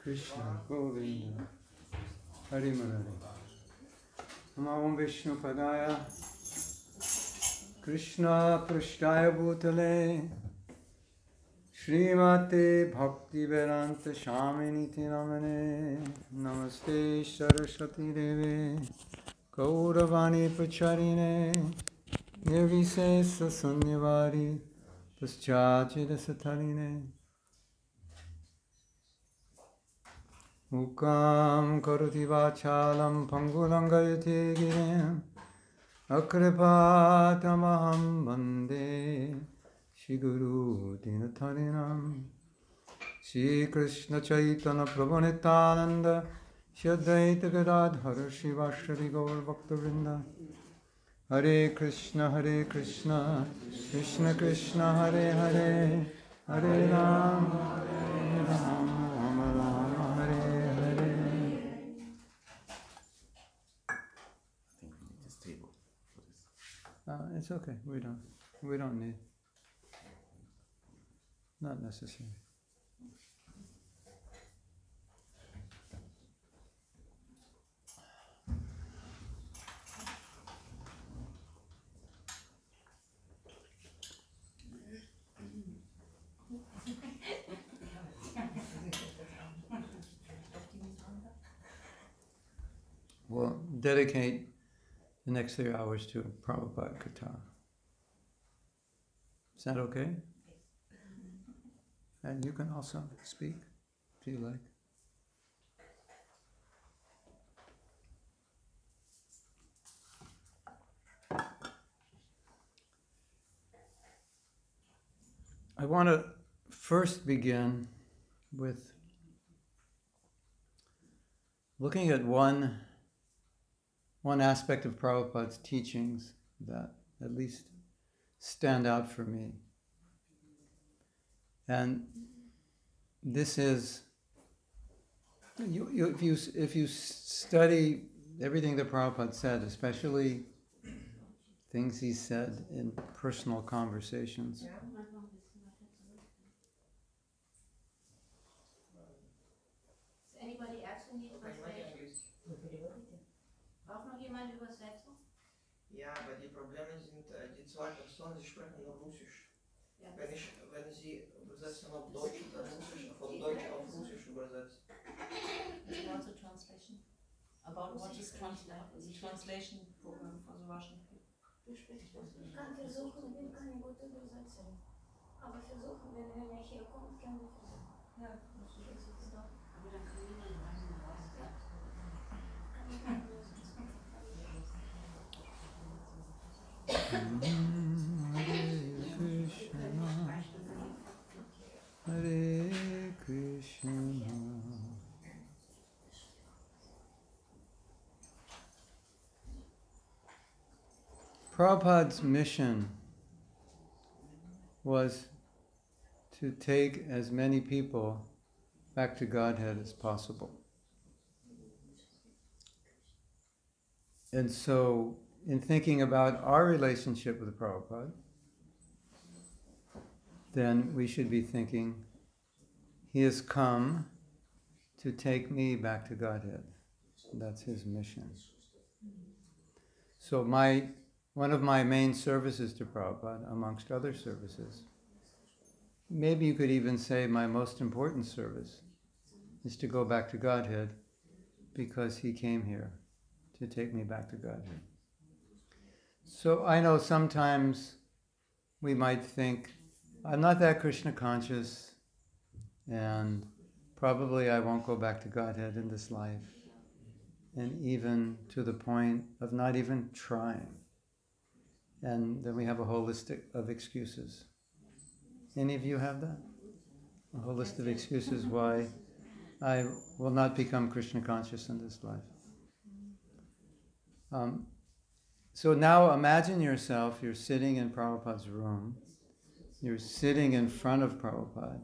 Krishna Govinda Hari Murari. Namo Vishnu Padaya Krishna Prashtaya Bhutale Srimate Bhakti Vedanta Shaminiti Namane Namaste Saraswati Deve Gauravani Pacharine Nirvisesa Sunyavari Paschachida Satarine Mukam Karoti Vachalam Pangulangayate Girim Akripatamaham Bande Shri Guru Dinatarinam Shri Krishna Chaitanya Prabhu Nityananda Shri Advaita Gadadhara Shri Vashri Gaur Bhakta Hare Krishna, Krishna Krishna, Hare Hare, Hare Rama, Rama Rama, Hare Hare. I think we need this table for this. It's okay. We don't need. Not necessary. We'll dedicate the next 3 hours to Prabhupada Katha. Is that okay? And you can also speak if you like. I want to first begin with looking at one aspect of Prabhupada's teachings that at least stand out for me. And this is, if you study everything that Prabhupada said, especially things he said in personal conversations, Anybody actually need translation? Braucht noch jemand Übersetzung? Ja, aber die Probleme sind, die zwei Personen, sie sprechen nur Russisch. Ja. Wenn sie übersetzen auf Deutsch, dann muss ich von Deutsch auf Russisch übersetzen. What's the translation? About what is the translation program for the Russian people? Ich kann versuchen, ich bin keine gute Übersetzerin. Aber versuchen, wenn er hier kommt, können wir versuchen. Ja, das ist jetzt da. Aber dann kann niemand rein raus. Ja. Hare Krishna. Prabhupada's mission was to take as many people back to Godhead as possible. And so, in thinking about our relationship with Prabhupada, then we should be thinking, he has come to take me back to Godhead. That's his mission. So one of my main services to Prabhupada, amongst other services, maybe you could even say my most important service, is to go back to Godhead because he came here to take me back to Godhead. So I know sometimes we might think, I'm not that Krishna conscious, and probably I won't go back to Godhead in this life, and even to the point of not even trying. And then we have a whole list of excuses. Any of you have that? A whole list of excuses why I will not become Krishna conscious in this life. So now imagine yourself, you're sitting in Prabhupada's room, you're sitting in front of Prabhupada,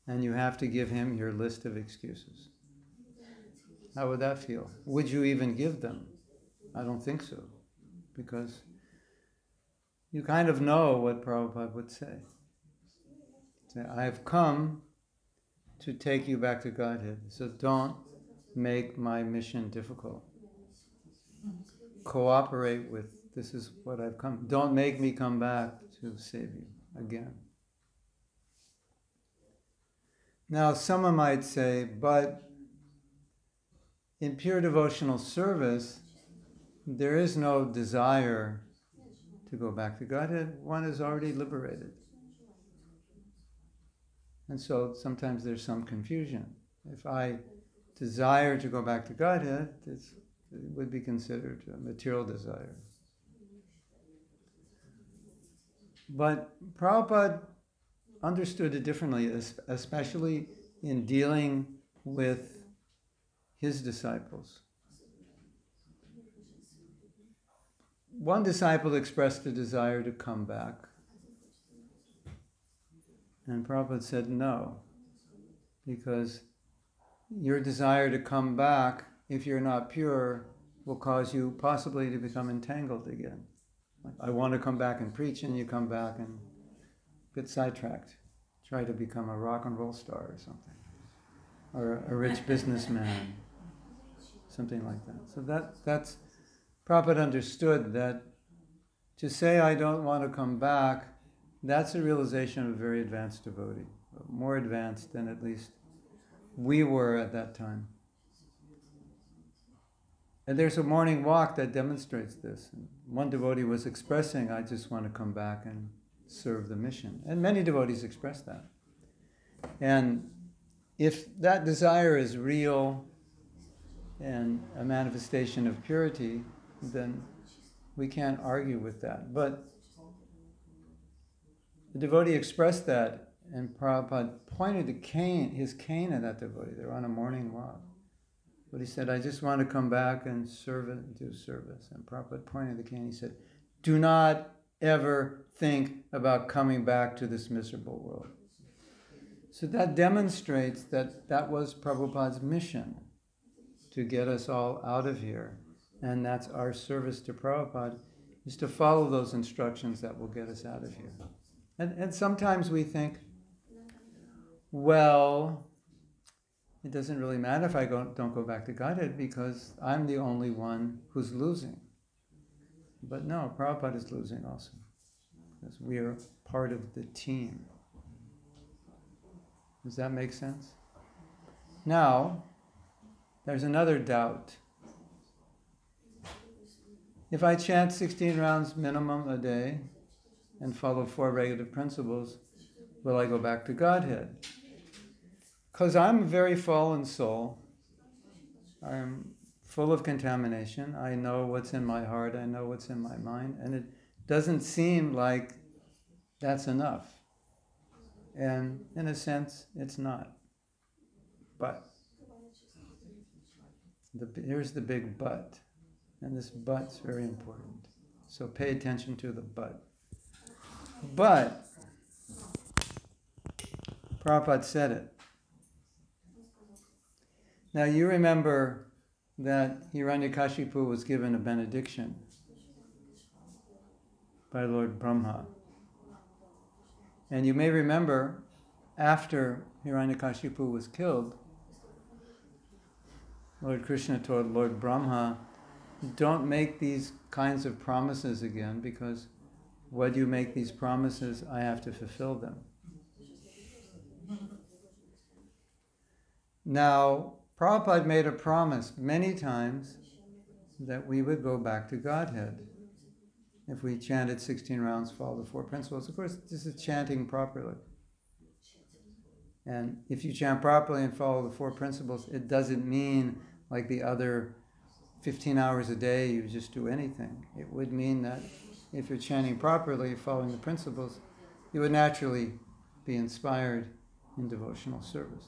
and you have to give him your list of excuses. How would that feel? Would you even give them? I don't think so, because you kind of know what Prabhupada would say. Say, I have come to take you back to Godhead. So don't make my mission difficult. Cooperate with, this is what I've come. Don't make me come back to save you again. Now, someone might say, but in pure devotional service, there is no desire to go back to Godhead. One is already liberated. And so sometimes there's some confusion. If I desire to go back to Godhead, it would be considered a material desire. But Prabhupada understood it differently, especially in dealing with his disciples. One disciple expressed a desire to come back, and Prabhupada said no, because your desire to come back, if you're not pure, will cause you possibly to become entangled again. Like, I want to come back and preach, and you come back and get sidetracked. Try to become a rock and roll star or something, or a rich businessman, something like that. So that's Prabhupada understood that to say I don't want to come back, that's a realization of a very advanced devotee, more advanced than at least we were at that time. And there's a morning walk that demonstrates this. One devotee was expressing, I just want to come back and serve the mission. And many devotees express that. And if that desire is real and a manifestation of purity, then we can't argue with that. But the devotee expressed that, and Prabhupada pointed his cane at that devotee. They were on a morning walk. But he said, I just want to come back and serve it and do service. And Prabhupada pointed the cane. He said, do not ever think about coming back to this miserable world. So that demonstrates that that was Prabhupada's mission, to get us all out of here. And that's our service to Prabhupada, is to follow those instructions that will get us out of here. And sometimes we think, well, it doesn't really matter if I don't go back to Godhead because I'm the only one who's losing. But no, Prabhupada is losing also, because we are part of the team. Does that make sense? Now, there's another doubt. If I chant 16 rounds minimum a day and follow 4 regulative principles, will I go back to Godhead? Because I'm a very fallen soul. I'm full of contamination. I know what's in my heart. I know what's in my mind. And it doesn't seem like that's enough. And in a sense, it's not. But here's the big but. And this but's very important. So pay attention to the but. But, Prabhupada said it. Now you remember that Hiranyakashipu was given a benediction by Lord Brahma. And you may remember, after Hiranyakashipu was killed, Lord Krishna told Lord Brahma, don't make these kinds of promises again, because when you make these promises, I have to fulfill them. Now, Prabhupada made a promise many times that we would go back to Godhead if we chanted 16 rounds, follow the 4 principles. Of course, this is chanting properly. And if you chant properly and follow the 4 principles, it doesn't mean like the other 15 hours a day you just do anything. It would mean that if you're chanting properly, following the principles, you would naturally be inspired in devotional service.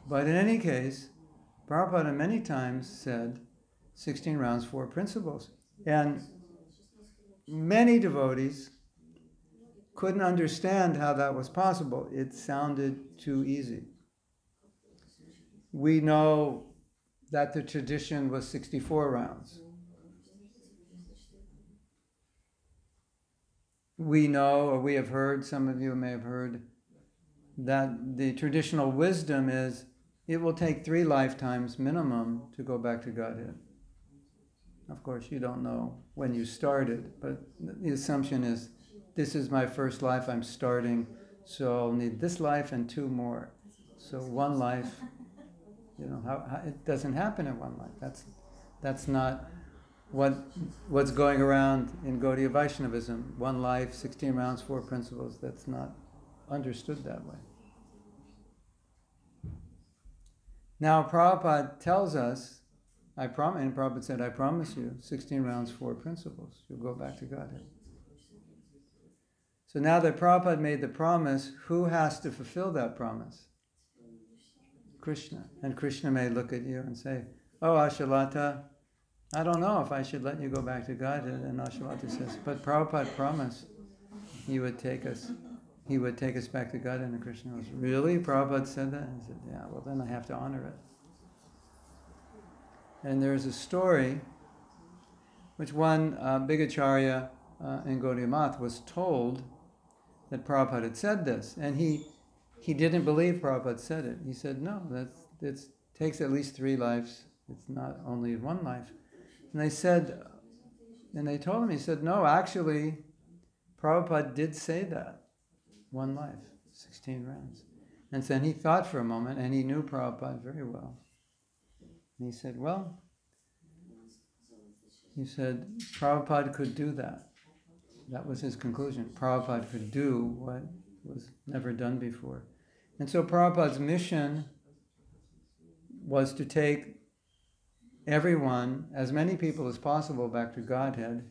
But in any case, Prabhupada many times said 16 rounds, 4 principles. And many devotees couldn't understand how that was possible. It sounded too easy. We know that the tradition was 64 rounds. We know, or we have heard, some of you may have heard, that the traditional wisdom is it will take 3 lifetimes minimum to go back to Godhead. Of course, you don't know when you started, but the assumption is, this is my first life, I'm starting, so I'll need this life and 2 more. So 1 life, how it doesn't happen in 1 life. That's not what's going around in Gaudiya Vaishnavism. 1 life, 16 rounds, 4 principles. That's not understood that way. Now Prabhupada tells us, and Prabhupada said, I promise you, 16 rounds, 4 principles. You'll go back to Godhead. So now that Prabhupada made the promise, who has to fulfill that promise? Krishna. And Krishna may look at you and say, oh, Ashalata, I don't know if I should let you go back to Godhead. And Ashalata says, but Prabhupada promised he would take us back to Godhead. And Krishna goes, really? Prabhupada said that? And he said, yeah, well then I have to honor it. And there's a story which one big acharya in Gaudiya Math was told that Prabhupada had said this. And he didn't believe Prabhupada said it. He said, no, it takes at least 3 lives. It's not only 1 life. And they told him, he said, no, actually, Prabhupada did say that. 1 life, 16 rounds. And then he thought for a moment, and he knew Prabhupada very well. And he said, Prabhupada could do that. That was his conclusion. Prabhupada could do what was never done before. And so Prabhupada's mission was to take everyone, as many people as possible, back to Godhead.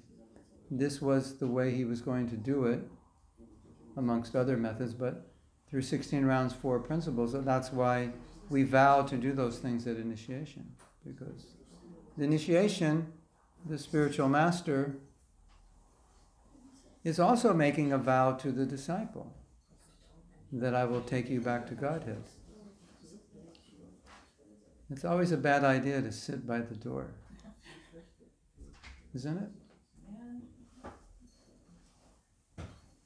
This was the way he was going to do it, amongst other methods, but through 16 rounds, 4 principles. And that's why we vow to do those things at initiation. Because the initiation, the spiritual master, is also making a vow to the disciple that I will take you back to Godhead. It's always a bad idea to sit by the door, isn't it?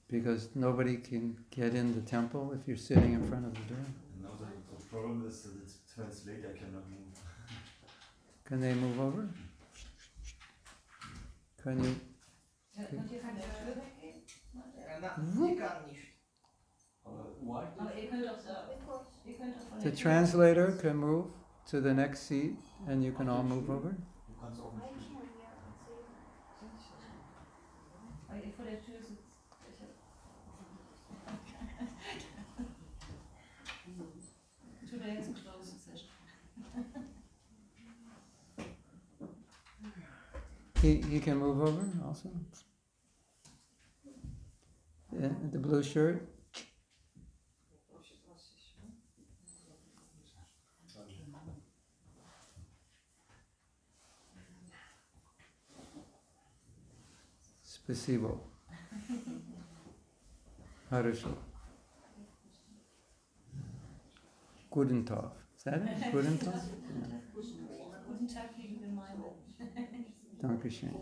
Because nobody can get in the temple if you're sitting in front of the door. No, the problem is that the translator cannot move. Can they move over? Can you? The translator can move to the next seat and you can all move over. Today is a closed session. He can move over also. Yeah, the blue shirt. Спасибо. Хорошо. Guten Tag. Is that it? Guten Tag? Yeah. Guten Tag, liebe Gemeinde. Dankeschön.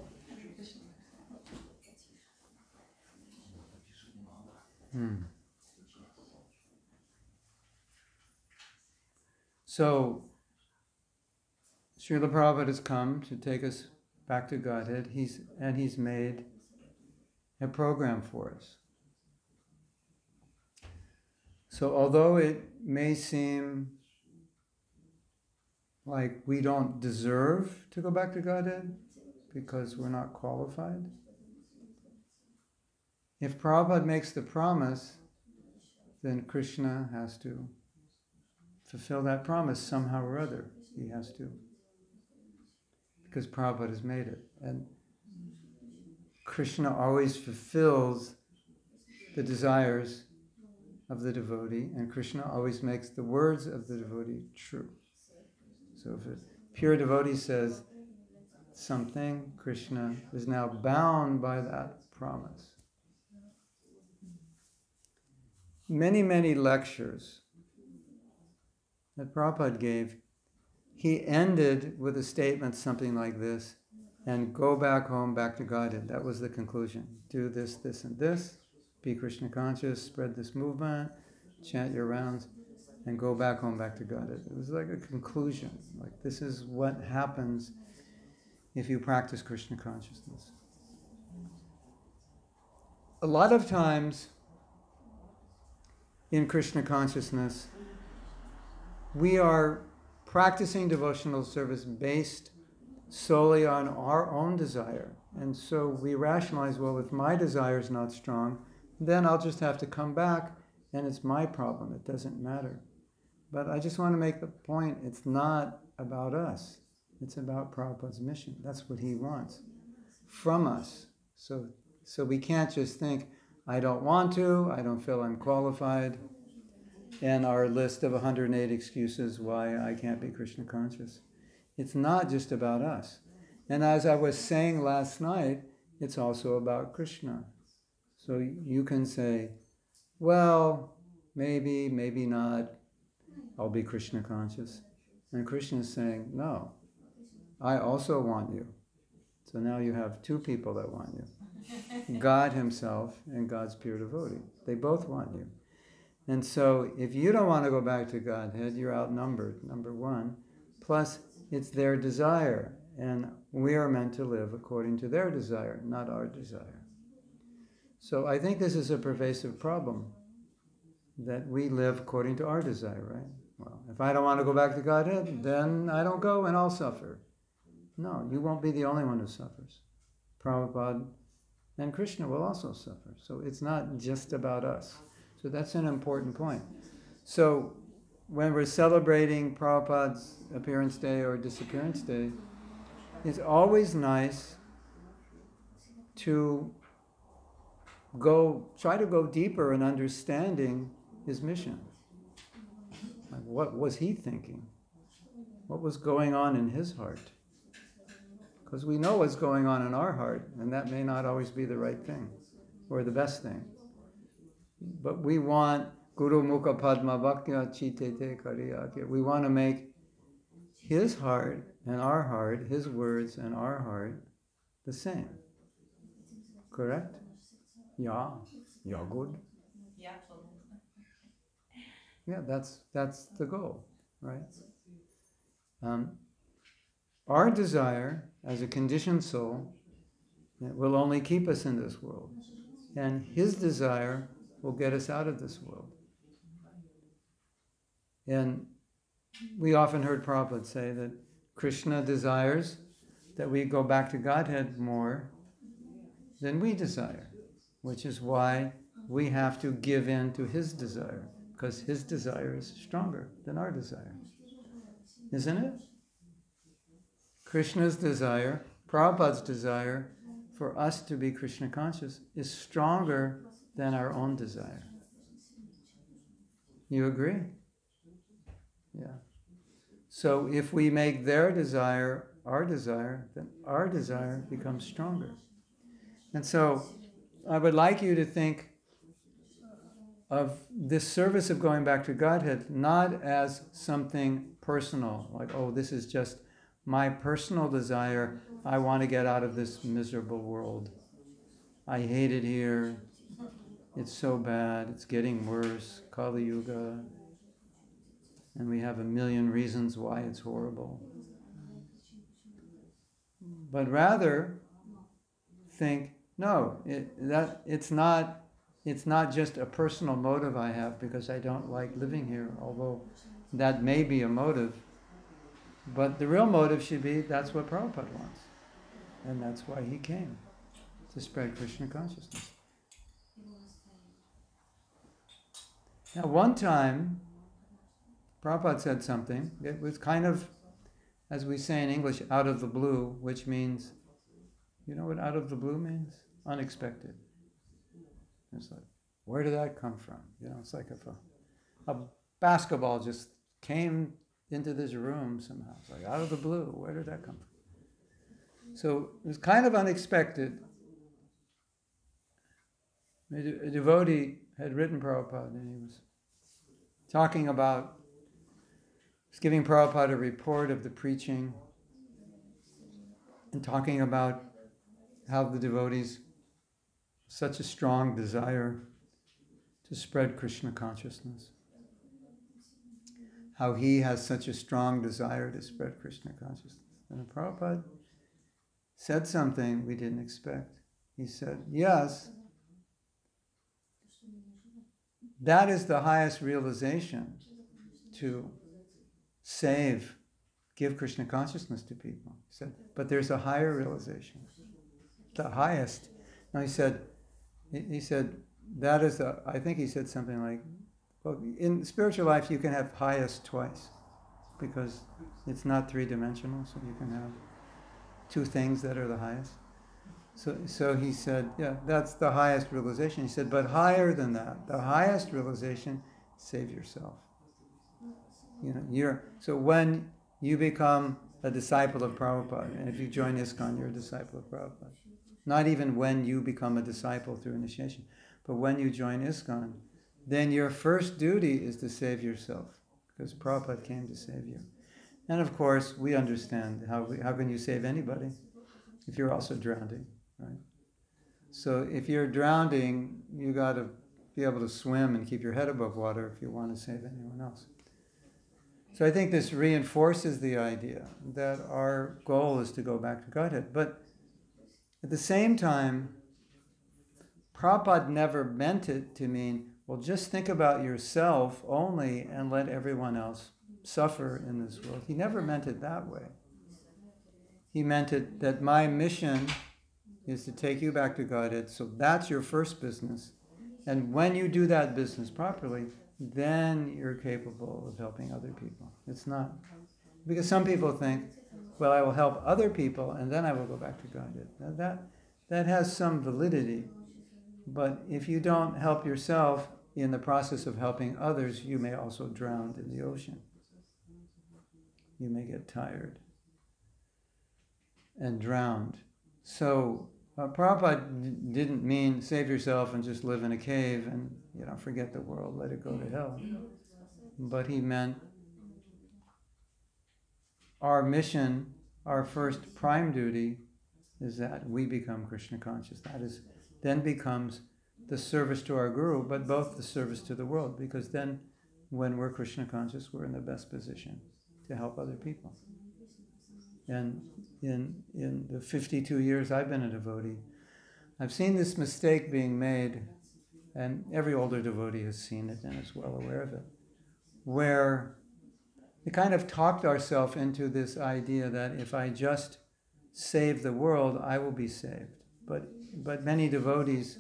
So, Srila Prabhupada has come to take us back to Godhead. He's made a program for us. So although it may seem like we don't deserve to go back to Godhead because we're not qualified, if Prabhupada makes the promise, then Krishna has to fulfill that promise somehow or other. He has to. Because Prabhupada has made it. And Krishna always fulfills the desires of the devotee, and Krishna always makes the words of the devotee true. So if a pure devotee says something, Krishna is now bound by that promise. Many, many lectures that Prabhupada gave, he ended with a statement something like this, and go back home, back to Godhead. That was the conclusion. Do this, this, and this. Be Krishna conscious, spread this movement, chant your rounds, and go back home, back to God. It was like a conclusion. Like, this is what happens if you practice Krishna consciousness. A lot of times in Krishna consciousness, we are practicing devotional service based solely on our own desire. And so we rationalize, well, if my desire is not strong, then I'll just have to come back and it's my problem. It doesn't matter. But I just want to make the point, it's not about us. It's about Prabhupada's mission. That's what he wants from us. So we can't just think, I don't want to, I don't feel I'm qualified, and our list of 108 excuses why I can't be Krishna conscious. It's not just about us. And as I was saying last night, it's also about Krishna. So you can say, well, maybe, maybe not, I'll be Krishna conscious. And Krishna is saying, no, I also want you. So now you have two people that want you. God himself and God's pure devotee. They both want you. And so if you don't want to go back to Godhead, you're outnumbered, number one. Plus, it's their desire. And we are meant to live according to their desire, not our desire. So I think this is a pervasive problem, that we live according to our desire, right? Well, if I don't want to go back to Godhead, then I don't go and I'll suffer. No, you won't be the only one who suffers. Prabhupada and Krishna will also suffer. So it's not just about us. So that's an important point. So when we're celebrating Prabhupada's appearance day or disappearance day, it's always nice to try to go deeper in understanding his mission. Like, what was he thinking? What was going on in his heart? Because we know what's going on in our heart, and that may not always be the right thing or the best thing. But we want Guru Mukha Padma Bhaktya Chitete Kariyakya. We want to make his heart and our heart, his words and our heart, the same. Correct? Yeah. Yeah, good. Yeah, totally. Yeah, that's the goal, right? Our desire as a conditioned soul will only keep us in this world. And his desire will get us out of this world. And we often heard Prabhupada say that Krishna desires that we go back to Godhead more than we desire, which is why we have to give in to his desire, because his desire is stronger than our desire. Isn't it? Krishna's desire, Prabhupada's desire for us to be Krishna conscious is stronger than our own desire. You agree? Yeah. So if we make their desire our desire, then our desire becomes stronger. And so I would like you to think of this service of going back to Godhead not as something personal, like, oh, this is just my personal desire. I want to get out of this miserable world. I hate it here. It's so bad. It's getting worse. Kali Yuga. And we have a million reasons why it's horrible. But rather, think, no, it's not just a personal motive I have because I don't like living here, although that may be a motive. But the real motive should be, that's what Prabhupada wants. And that's why he came, to spread Krishna consciousness. Now, one time, Prabhupada said something. It was kind of, as we say in English, out of the blue, which means, you know what out of the blue means? Unexpected. It's like, where did that come from? You know, it's like if a basketball just came into this room somehow. It's like, out of the blue, where did that come from? So it was kind of unexpected. A devotee had written Prabhupada, and he was talking about, he was giving Prabhupada a report of the preaching and talking about how the devotees such a strong desire to spread Krishna consciousness. how he has such a strong desire to spread Krishna consciousness. And Prabhupada said something we didn't expect. He said, yes, that is the highest realization, to save, give Krishna consciousness to people. He said, but there's a higher realization, the highest. Now he said, that is I think he said something like, well, in spiritual life you can have highest twice, because it's not three-dimensional, so you can have two things that are the highest. So he said, yeah, that's the highest realization. He said, but higher than that, the highest realization, save yourself. So when you become a disciple of Prabhupada, and if you join ISKCON, you're a disciple of Prabhupada. Not even when you become a disciple through initiation, but when you join ISKCON, then your first duty is to save yourself, because Prabhupada came to save you. And of course, we understand how can you save anybody if you're also drowning, right? So if you're drowning, you got to be able to swim and keep your head above water if you want to save anyone else. So I think this reinforces the idea that our goal is to go back to Godhead. But at the same time, Prabhupada never meant it to mean, well, just think about yourself only and let everyone else suffer in this world. He never meant it that way. He meant it that my mission is to take you back to Godhead, so that's your first business. And when you do that business properly, then you're capable of helping other people. It's not. Because some people think, well, I will help other people and then I will go back to Godhead. Now that has some validity. But if you don't help yourself in the process of helping others, you may also drown in the ocean. You may get tired and drowned. So Prabhupada didn't mean save yourself and just live in a cave and forget the world, let it go to hell. But he meant our mission, our first prime duty is that we become Krishna conscious. That is, then becomes the service to our Guru, but both the service to the world, because then when we're Krishna conscious, we're in the best position to help other people. And in the 52 years I've been a devotee, I've seen this mistake being made, and every older devotee has seen it and is well aware of it, where we kind of talked ourselves into this idea that if I just save the world, I will be saved. But many devotees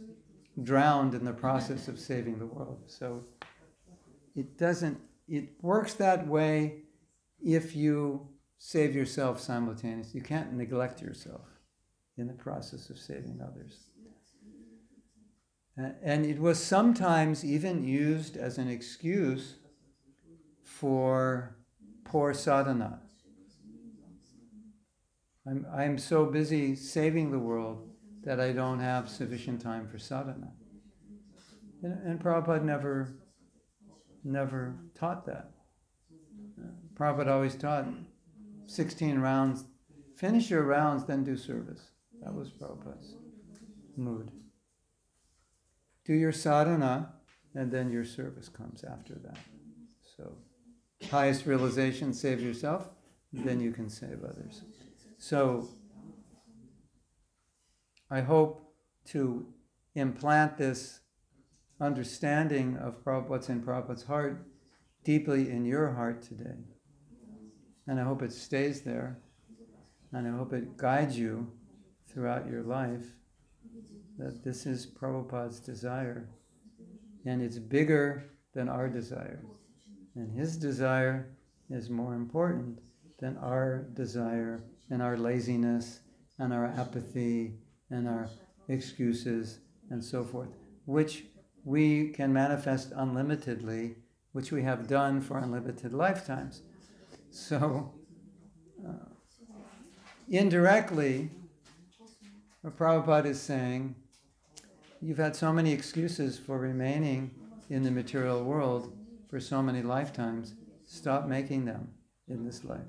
drowned in the process of saving the world. So it works that way if you save yourself simultaneously. You can't neglect yourself in the process of saving others. And it was sometimes even used as an excuse for poor sadhana. I'm so busy saving the world that I don't have sufficient time for sadhana. And Prabhupada never taught that. Prabhupada always taught 16 rounds, finish your rounds, then do service. That was Prabhupada's mood. Do your sadhana, and then your service comes after that. So, highest realization, save yourself, then you can save others. So, I hope to implant this understanding of what's in Prabhupada's heart deeply in your heart today. And I hope it stays there. And I hope it guides you throughout your life, that this is Prabhupada's desire. And it's bigger than our desire. And his desire is more important than our desire and our laziness and our apathy and our excuses and so forth, which we can manifest unlimitedly, which we have done for unlimited lifetimes. So, indirectly, what Prabhupada is saying, you've had so many excuses for remaining in the material world for so many lifetimes. Stop making them in this life.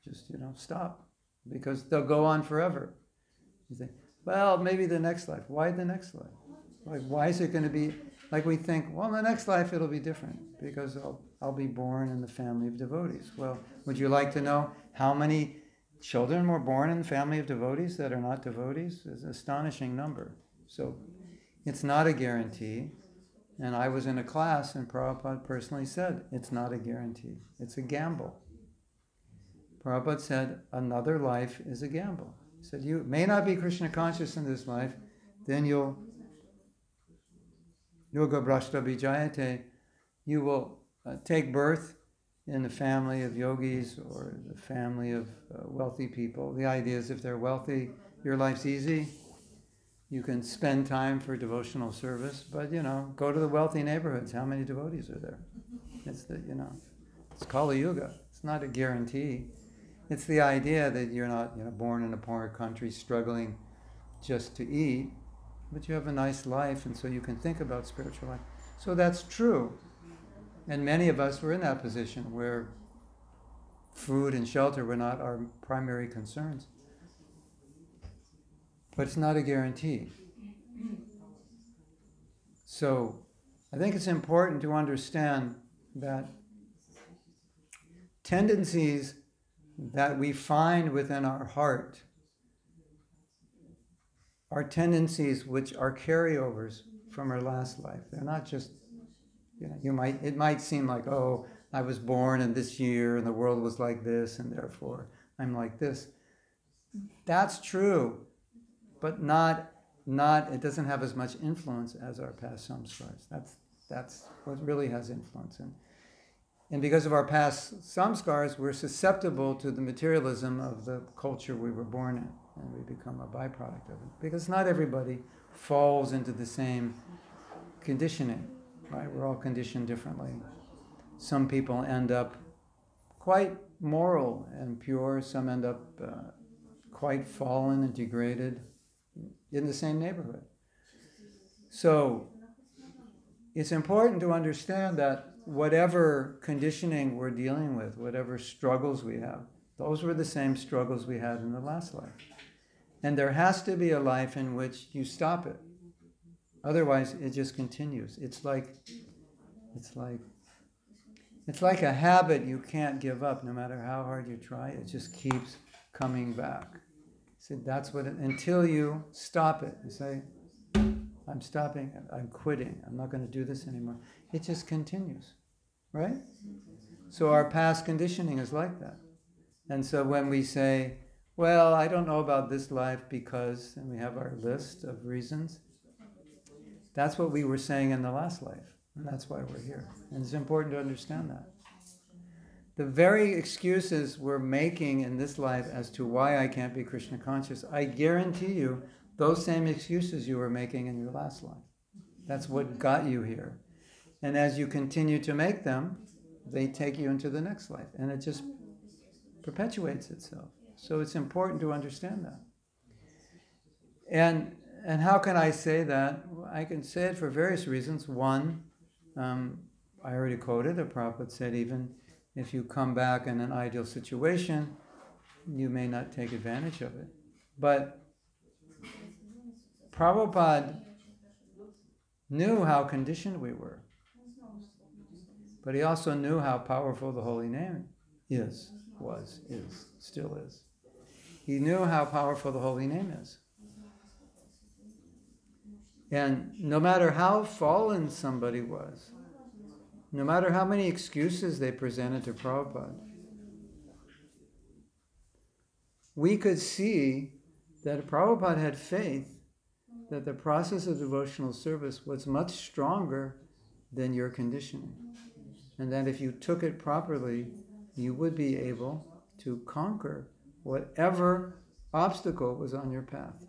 Just, stop. Because they'll go on forever. You think, well, maybe the next life. Why the next life? Like, why is it going to be Like we think, well, in the next life it'll be different because I'll be born in the family of devotees. Well, would you like to know how many children were born in the family of devotees that are not devotees? It's an astonishing number. So it's not a guarantee. And I was in a class and Prabhupada personally said, it's not a guarantee. It's a gamble. Prabhupada said, another life is a gamble. He said, you may not be Krishna conscious in this life, then you'll Yoga Brashta Vijayate, you will take birth in the family of yogis or the family of wealthy people. The idea is if they're wealthy, your life's easy. You can spend time for devotional service, but go to the wealthy neighborhoods. How many devotees are there? It's it's Kali Yuga. It's not a guarantee. It's the idea that you're not born in a poor country struggling just to eat, but you have a nice life, and so you can think about spiritual life. So that's true. And many of us were in that position where food and shelter were not our primary concerns. But it's not a guarantee. So I think it's important to understand that tendencies that we find within our heart are tendencies which are carryovers from our last life. They're not just, it might seem like, oh, I was born in this year and the world was like this and therefore I'm like this. That's true, but it doesn't have as much influence as our past samskars. That's what really has influence. And because of our past samskars, we're susceptible to the materialism of the culture we were born in, and we become a byproduct of it. Because not everybody falls into the same conditioning, right? We're all conditioned differently. Some people end up quite moral and pure. Some end up quite fallen and degraded in the same neighborhood. So it's important to understand that whatever conditioning we're dealing with, whatever struggles we have, those were the same struggles we had in the last life. And there has to be a life in which you stop it. Otherwise, it just continues. It's like a habit you can't give up no matter how hard you try. It just keeps coming back. So that's until you stop it. You say, I'm stopping, I'm quitting, I'm not going to do this anymore. It just continues, right? So our past conditioning is like that. And so when we say, well, I don't know about this life because, and we have our list of reasons, that's what we were saying in the last life. And that's why we're here. And it's important to understand that. The very excuses we're making in this life as to why I can't be Krishna conscious, I guarantee you, those same excuses you were making in your last life. That's what got you here. And as you continue to make them, they take you into the next life. And it just perpetuates itself. So it's important to understand that. And how can I say that? Well, I can say it for various reasons. One, I already quoted, the Prabhupada said even if you come back in an ideal situation, you may not take advantage of it. But Prabhupada knew how conditioned we were. But he also knew how powerful the holy name still is. He knew how powerful the holy name is. And no matter how fallen somebody was, no matter how many excuses they presented to Prabhupada, we could see that Prabhupada had faith that the process of devotional service was much stronger than your conditioning. And that if you took it properly, you would be able to conquer whatever obstacle was on your path.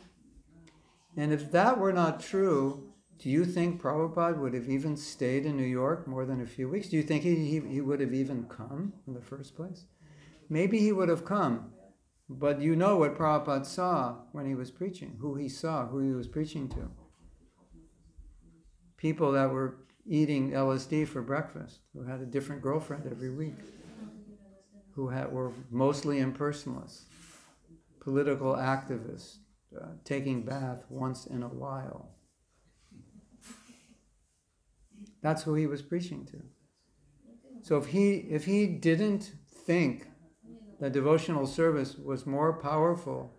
And if that were not true, do you think Prabhupada would have even stayed in New York more than a few weeks? Do you think he would have even come in the first place? Maybe he would have come, but you know what Prabhupada saw when he was preaching, who he saw, who he was preaching to. People that were eating LSD for breakfast, who had a different girlfriend every week, who were mostly impersonalists, political activists, taking bath once in a while. That's who he was preaching to. So if he didn't think that devotional service was more powerful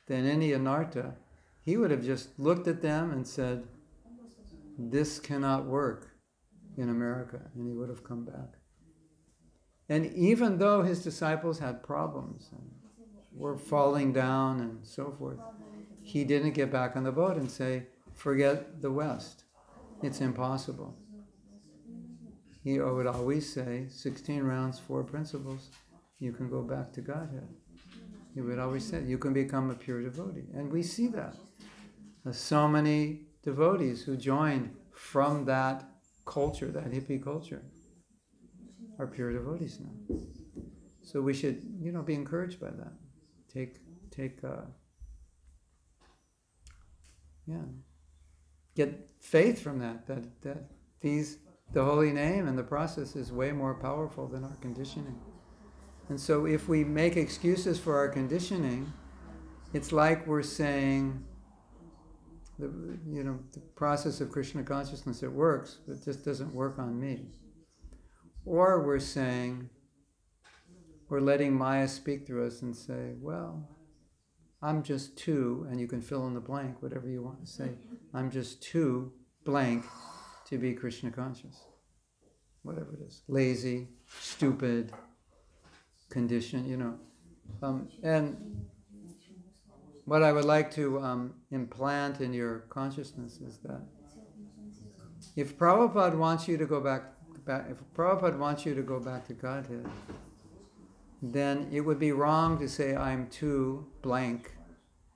than any anartha, he would have just looked at them and said, this cannot work in America, and he would have come back. And even though his disciples had problems and were falling down and so forth, he didn't get back on the boat and say, forget the West. It's impossible. He would always say, 16 rounds, 4 principles, you can go back to Godhead. He would always say, you can become a pure devotee. And we see that. There's so many devotees who joined from that culture, that hippie culture, are pure devotees now. So we should, be encouraged by that. Get faith from that the holy name and the process is way more powerful than our conditioning. And so if we make excuses for our conditioning, it's like we're saying, the process of Krishna consciousness, it works, but it just doesn't work on me. Or we're saying, we're letting Maya speak through us and say, well, I'm just too, and you can fill in the blank, whatever you want to say. I'm just too blank to be Krishna conscious. Whatever it is. Lazy, stupid, conditioned, and what I would like to implant in your consciousness is that if Prabhupada wants you to go back, if Prabhupada wants you to go back to Godhead, then it would be wrong to say I'm too blank,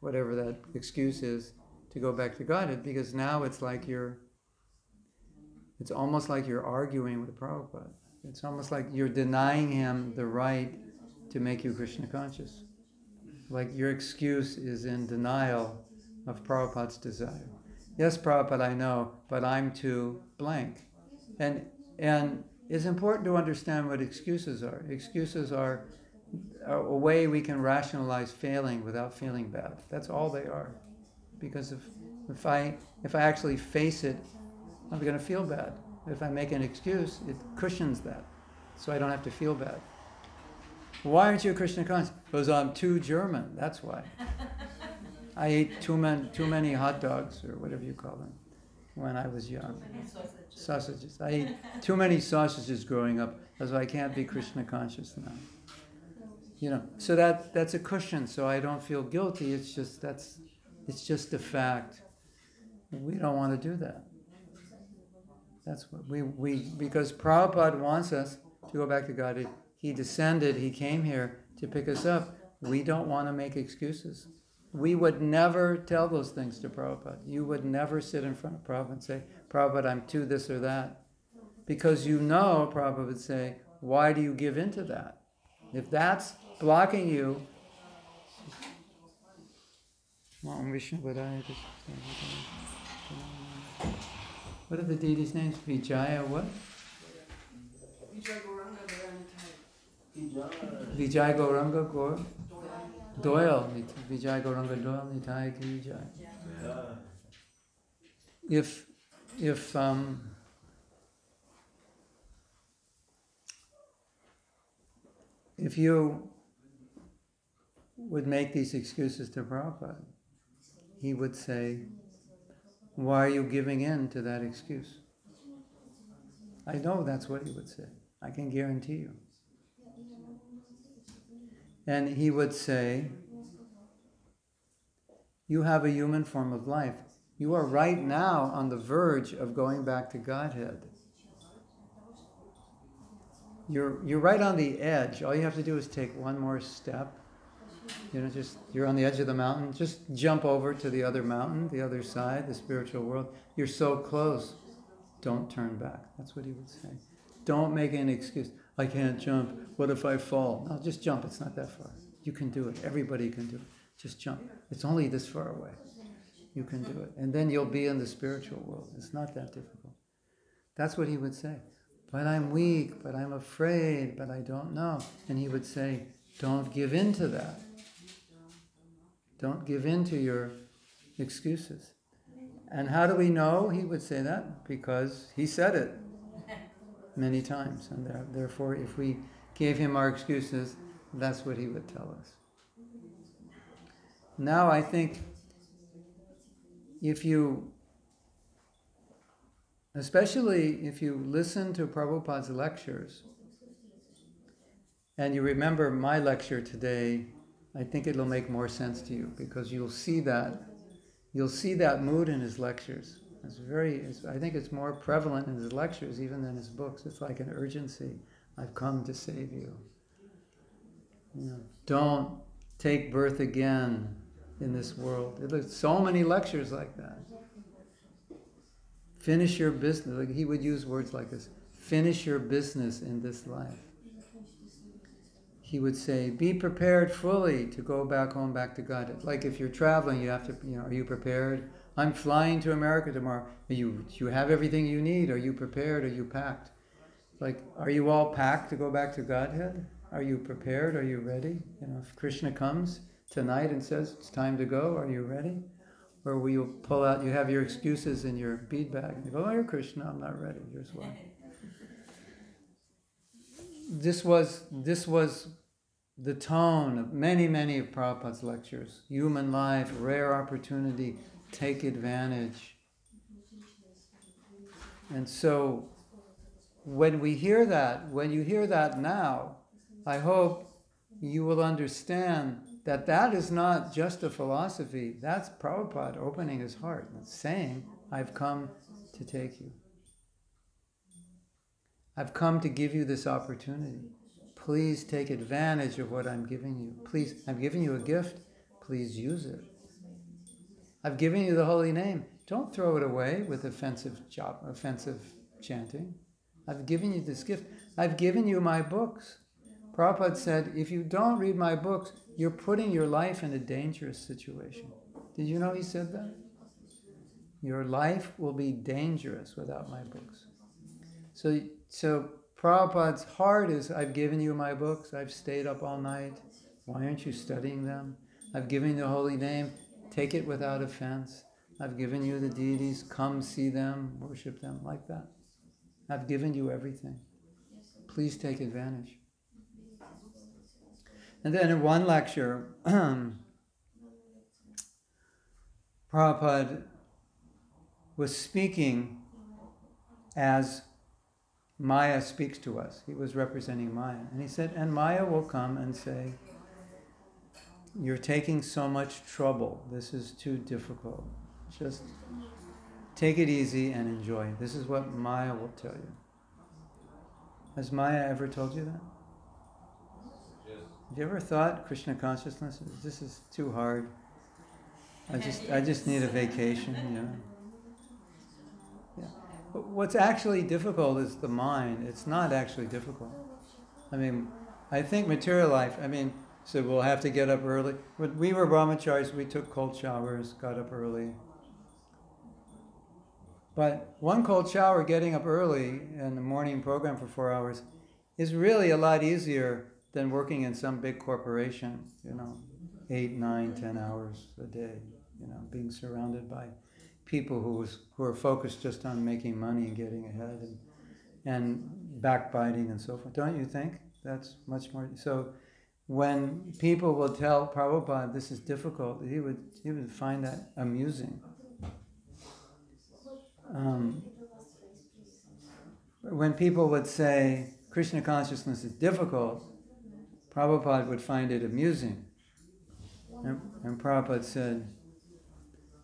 whatever that excuse is, to go back to Godhead, because now it's almost like you're arguing with Prabhupada. It's almost like you're denying him the right to make you Krishna conscious. Like your excuse is in denial of Prabhupada's desire. Yes, Prabhupada, I know, but I'm too blank. And it's important to understand what excuses are. Excuses are a way we can rationalize failing without feeling bad. That's all they are. Because if I actually face it, I'm going to feel bad. If I make an excuse, it cushions that, so I don't have to feel bad. Why aren't you a Krishna conscious? Because I'm too German, that's why. I ate too many hot dogs, or whatever you call them, when I was young. Sausages. I ate too many sausages growing up, so I can't be Krishna conscious now. So that's a cushion, so I don't feel guilty. It's just a fact. We don't want to do that. That's what because Prabhupada wants us to go back to God. He descended, he came here to pick us up. We don't want to make excuses. We would never tell those things to Prabhupada. You would never sit in front of Prabhupada and say, Prabhupada, I'm too this or that. Because Prabhupada would say, why do you give in to that? If that's blocking you, what are the deities' names? Vijaya what? Vijay Gauranga Gaur? Doyle. Vijay Gauranga Doyle Nitai Ki Vijay. If you would make these excuses to Prabhupada, he would say, why are you giving in to that excuse? I know that's what he would say. I can guarantee you. And he would say, you have a human form of life. You are right now on the verge of going back to Godhead. You're right on the edge. All you have to do is take one more step. You're on the edge of the mountain. Just jump over to the other mountain, the other side, the spiritual world. You're so close. Don't turn back. That's what he would say. Don't make an excuse. I can't jump. What if I fall? No, just jump. It's not that far. You can do it. Everybody can do it. Just jump. It's only this far away. You can do it. And then you'll be in the spiritual world. It's not that difficult. That's what he would say. But I'm weak, but I'm afraid, but I don't know. And he would say, don't give in to that. Don't give in to your excuses. And how do we know he would say that? Because he said it. many times. And therefore, if we gave him our excuses, that's what he would tell us. Now, I think especially if you listen to Prabhupada's lectures, and you remember my lecture today, I think it'll make more sense to you, because you'll see that mood in his lectures. I think it's more prevalent in his lectures even than his books. It's like an urgency. I've come to save you. Don't take birth again in this world. There's so many lectures like that. Finish your business. Like he would use words like this. Finish your business in this life. He would say, be prepared fully to go back home, back to God. Like if you're traveling, you have to, are you prepared? I'm flying to America tomorrow. Do you have everything you need? Are you prepared? Are you packed? Like, are you all packed to go back to Godhead? Are you prepared? Are you ready? If Krishna comes tonight and says, it's time to go, are you ready? Or will you pull out, you have your excuses in your bead bag, and you go, oh, Krishna, I'm not ready. Here's why. This was the tone of many, many of Prabhupada's lectures. Human life, rare opportunity, take advantage. And so, when you hear that now, I hope you will understand that is not just a philosophy. That's Prabhupada opening his heart and saying, I've come to take you. I've come to give you this opportunity. Please take advantage of what I'm giving you. Please, I'm giving you a gift. Please use it. I've given you the holy name. Don't throw it away with offensive chanting. I've given you this gift. I've given you my books. Prabhupada said, if you don't read my books, you're putting your life in a dangerous situation. Did you know he said that? Your life will be dangerous without my books. So Prabhupada's heart is, I've given you my books, I've stayed up all night, why aren't you studying them? I've given you the holy name, take it without offense. I've given you the deities, come see them, worship them, like that. I've given you everything. Please take advantage. And then in one lecture, Prabhupada was speaking as Maya speaks to us. He was representing Maya. And he said, and Maya will come and say, you're taking so much trouble. This is too difficult. Just take it easy and enjoy. This is what Maya will tell you. Has Maya ever told you that? Have you ever thought, Krishna consciousness, this is too hard. I just need a vacation, Yeah. But what's actually difficult is the mind. It's not actually difficult. I think material life, so we'll have to get up early. When we were brahmacharis, we took cold showers, got up early. But one cold shower, getting up early in the morning program for 4 hours, is really a lot easier than working in some big corporation, 8, 9, 10 hours a day, being surrounded by people who are focused just on making money and getting ahead and backbiting and so forth. Don't you think? That's much more. So when people will tell Prabhupada this is difficult, he would find that amusing. When people would say Krishna consciousness is difficult, Prabhupada would find it amusing. And Prabhupada said,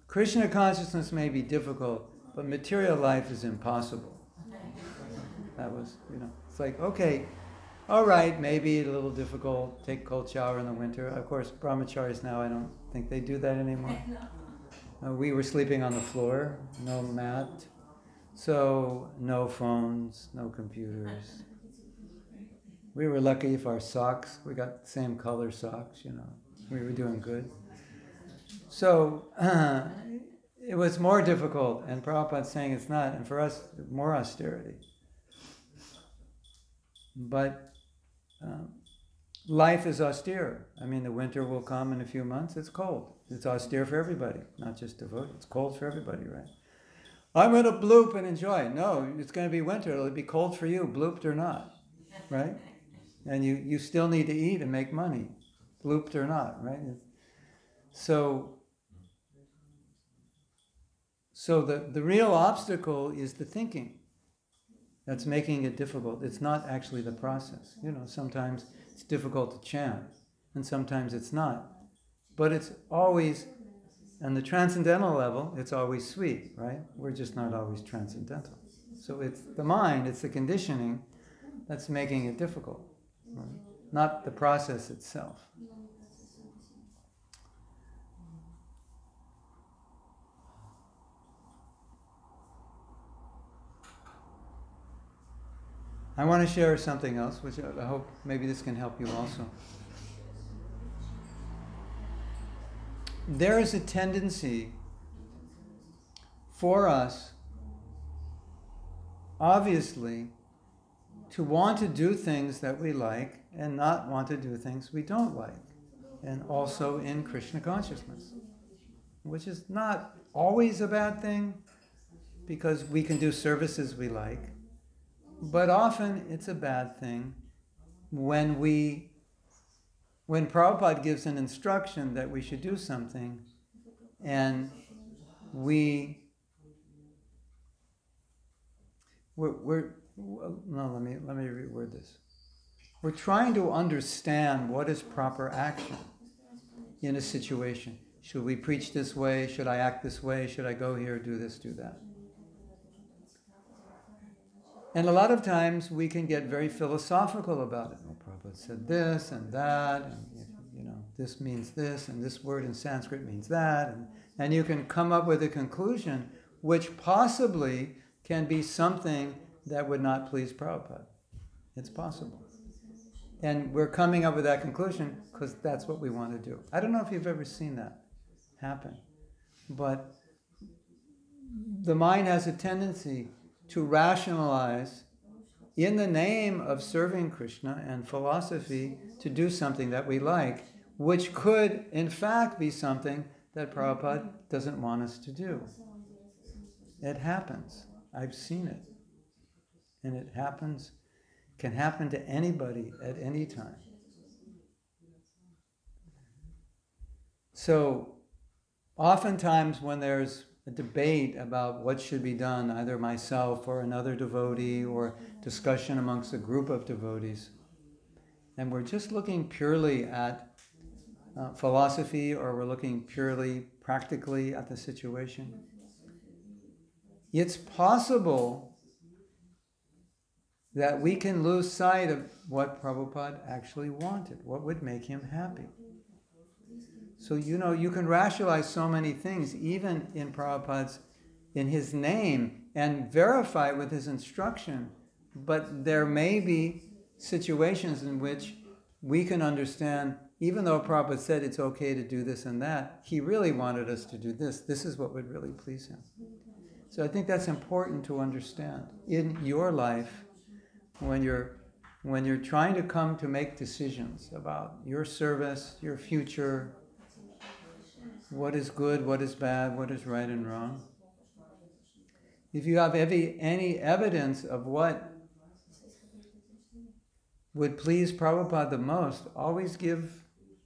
Krishna consciousness may be difficult, but material life is impossible. That was, it's like, okay, all right, maybe a little difficult, take a cold shower in the winter. Of course, brahmacharis now, I don't think they do that anymore. We were sleeping on the floor, no mat, so no phones, no computers. We were lucky if our socks, we got the same color socks, we were doing good. So it was more difficult, and Prabhupada's saying it's not, and for us, more austerity. But life is austere. The winter will come in a few months, it's cold. It's austere for everybody, not just devotees. It's cold for everybody, right? I'm going to bloop and enjoy. No, it's going to be winter. It'll be cold for you, blooped or not, right? And you still need to eat and make money, blooped or not, right? So the real obstacle is the thinking that's making it difficult. It's not actually the process. Sometimes it's difficult to chant, and sometimes it's not. But it's always, on the transcendental level, it's always sweet, right? We're just not always transcendental. So it's the mind, it's the conditioning that's making it difficult, right? Not the process itself. I want to share something else, which I hope maybe this can help you also. There is a tendency for us, obviously, to want to do things that we like and not want to do things we don't like. And also in Krishna consciousness, which is not always a bad thing, because we can do services we like. But often it's a bad thing when Prabhupada gives an instruction that we should do something, and let me reword this. We're trying to understand what is proper action in a situation. Should we preach this way? Should I act this way? Should I go here, do this, do that? And a lot of times we can get very philosophical about it. Well, Prabhupada said this and that, and this means this, and this word in Sanskrit means that, and you can come up with a conclusion which possibly can be something that would not please Prabhupada. It's possible. And we're coming up with that conclusion because that's what we want to do. I don't know if you've ever seen that happen, but the mind has a tendency to rationalize in the name of serving Krishna and philosophy to do something that we like, which could in fact be something that Prabhupada doesn't want us to do. It happens. I've seen it. And it can happen to anybody at any time. So oftentimes when there's a debate about what should be done, either myself or another devotee, or discussion amongst a group of devotees, and we're just looking purely at philosophy, or we're looking purely practically at the situation, it's possible that we can lose sight of what Prabhupada actually wanted, what would make him happy. So, you can rationalize so many things, even in Prabhupada's, in his name, and verify with his instruction. But there may be situations in which we can understand, even though Prabhupada said it's okay to do this and that, he really wanted us to do this. This is what would really please him. So I think that's important to understand. In your life, when you're trying to come to make decisions about your service, your future, what is good, what is bad, what is right and wrong. If you have any evidence of what would please Prabhupada the most, always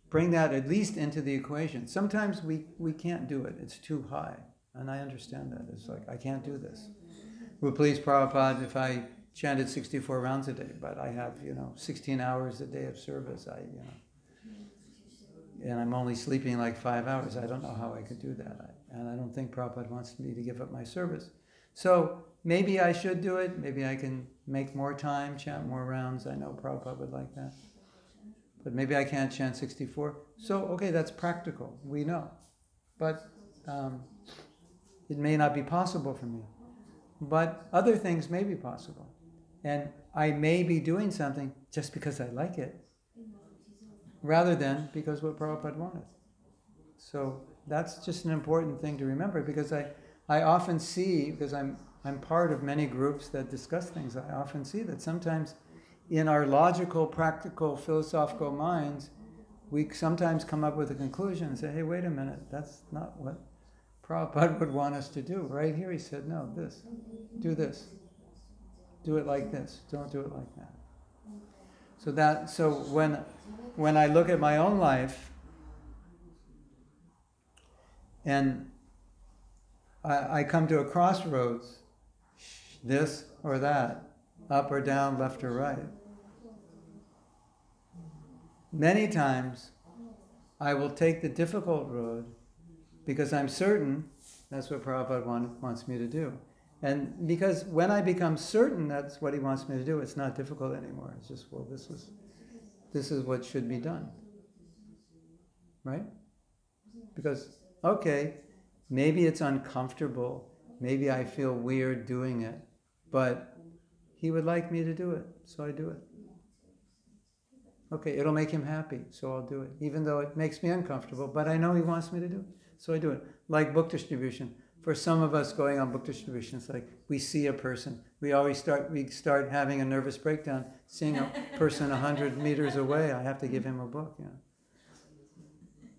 bring that at least into the equation. Sometimes we can't do it. It's too high. And I understand that. It's like, I can't do this. It would please Prabhupada if I chanted 64 rounds a day, but I have, 16 hours a day of service. And I'm only sleeping like 5 hours. I don't know how I could do that. And I don't think Prabhupada wants me to give up my service. So maybe I should do it. Maybe I can make more time, chant more rounds. I know Prabhupada would like that. But maybe I can't chant 64. So, okay, that's practical. We know. But it may not be possible for me. But other things may be possible. And I may be doing something just because I like it, rather than because what Prabhupada wanted. So that's just an important thing to remember, because I often see, because I'm part of many groups that discuss things, I often see that sometimes in our logical, practical, philosophical minds, we sometimes come up with a conclusion and say, hey, wait a minute, that's not what Prabhupada would want us to do. Right here he said, no, this. Do this. Do it like this. Don't do it like that. So when I look at my own life and I come to a crossroads, this or that, up or down, left or right. Many times I will take the difficult road because I'm certain that's what Prabhupada wants me to do. And because when I become certain that's what he wants me to do, it's not difficult anymore. It's just, well, this is what should be done. Right? Because, okay, maybe it's uncomfortable, maybe I feel weird doing it, but he would like me to do it, so I do it. Okay, it'll make him happy, so I'll do it. Even though it makes me uncomfortable, but I know he wants me to do it, so I do it. Like book distribution. For some of us going on book distribution, it's like we see a person. We start having a nervous breakdown, seeing a person 100 meters away. I have to give him a book. You know.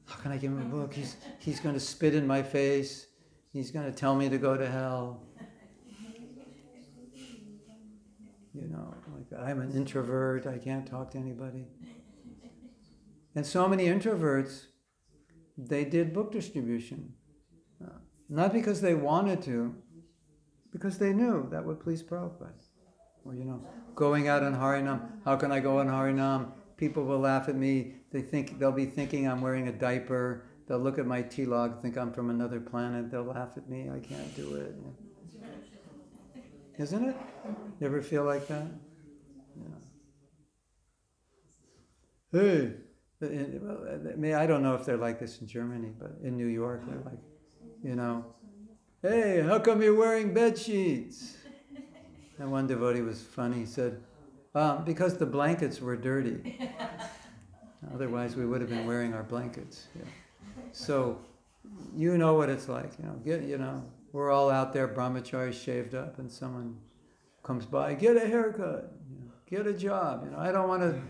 How can I give him a book? He's going to spit in my face. He's going to tell me to go to hell. You know, like I'm an introvert. I can't talk to anybody. And so many introverts, they did book distribution. Not because they wanted to, because they knew that would please Prabhupada. Or, you know, going out on Harinam, how can I go on Harinam? People will laugh at me. They'll be thinking I'm wearing a diaper. They'll look at my tilak, think I'm from another planet. They'll laugh at me. I can't do it. Isn't it? You ever feel like that? Yeah. Hey, I don't know if they're like this in Germany, but in New York, they're like, you know, hey, how come you're wearing bed sheets? And one devotee was funny. He said, because the blankets were dirty. Otherwise, we would have been wearing our blankets. Yeah. So, you know what it's like. We're all out there, brahmacharis shaved up, and someone comes by, get a haircut, get a job. I don't want to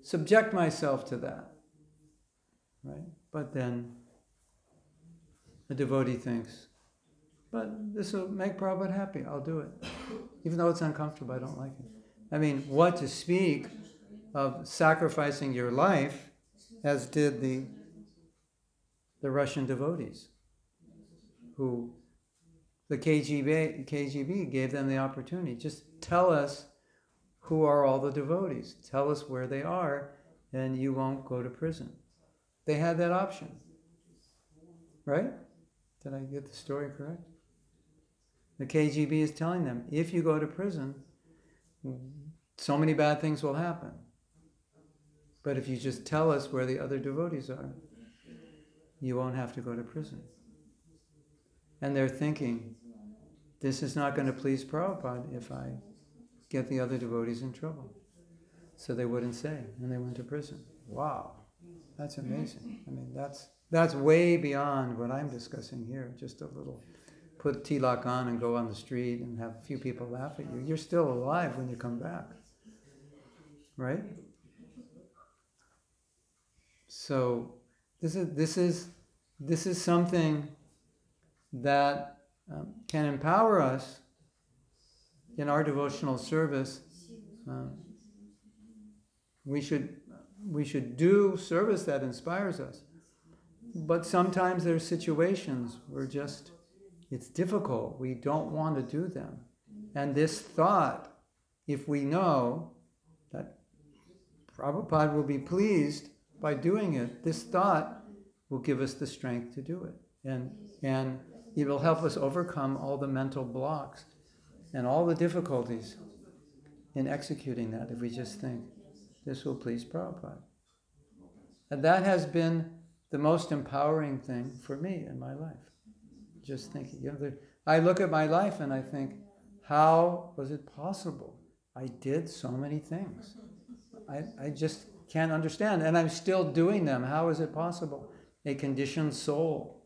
subject myself to that, right? But then the devotee thinks, but this will make Prabhupada happy, I'll do it. Even though it's uncomfortable, I don't like it. I mean, what to speak of sacrificing your life, as did the Russian devotees, who the KGB gave them the opportunity. Just tell us who are all the devotees. Tell us where they are, and you won't go to prison. They had that option. Right? Did I get the story correct? The KGB is telling them, if you go to prison, so many bad things will happen. But if you just tell us where the other devotees are, you won't have to go to prison. And they're thinking, this is not going to please Prabhupada if I get the other devotees in trouble. So they wouldn't say, and they went to prison. Wow, that's amazing. I mean, that's way beyond what I'm discussing here. Just a little, put tilak on and go on the street and have a few people laugh at you. You're still alive when you come back. Right? So this is something that can empower us in our devotional service. We should do service that inspires us. But sometimes there's situations where it's difficult. We don't want to do them. And this thought, if we know that Prabhupada will be pleased by doing it, this thought will give us the strength to do it. And it will help us overcome all the mental blocks and all the difficulties in executing that if we just think, this will please Prabhupada. And that has been the most empowering thing for me in my life. Just thinking, I look at my life and I think, how was it possible? I did so many things. I just can't understand, and I'm still doing them. How is it possible? A conditioned soul,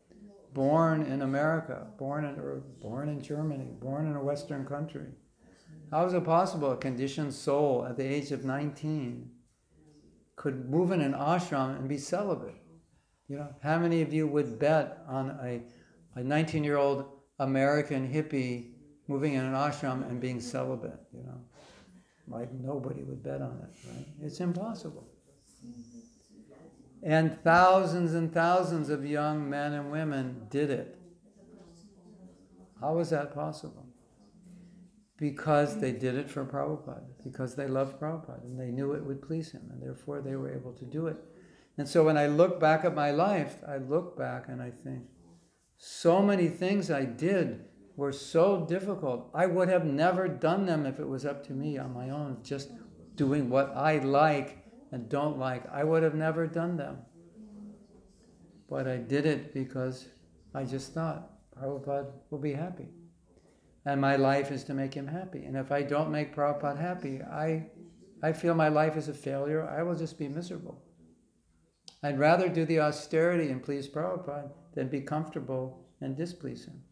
born in America, born in Germany, born in a Western country. How is it possible a conditioned soul at the age of 19 could move in an ashram and be celibate? How many of you would bet on a 19-year-old American hippie moving in an ashram and being celibate, you know. Like nobody would bet on it, right? It's impossible. And thousands of young men and women did it. How was that possible? Because they did it for Prabhupada, because they loved Prabhupada and they knew it would please him, and therefore they were able to do it. And so when I look back at my life, I look back and I think, so many things I did were so difficult. I would have never done them if it was up to me on my own, just doing what I like and don't like. I would have never done them. But I did it because I just thought, Prabhupada will be happy. And my life is to make him happy. And if I don't make Prabhupada happy, I feel my life is a failure. I will just be miserable. I'd rather do the austerity and please Prabhupada than be comfortable and displease him.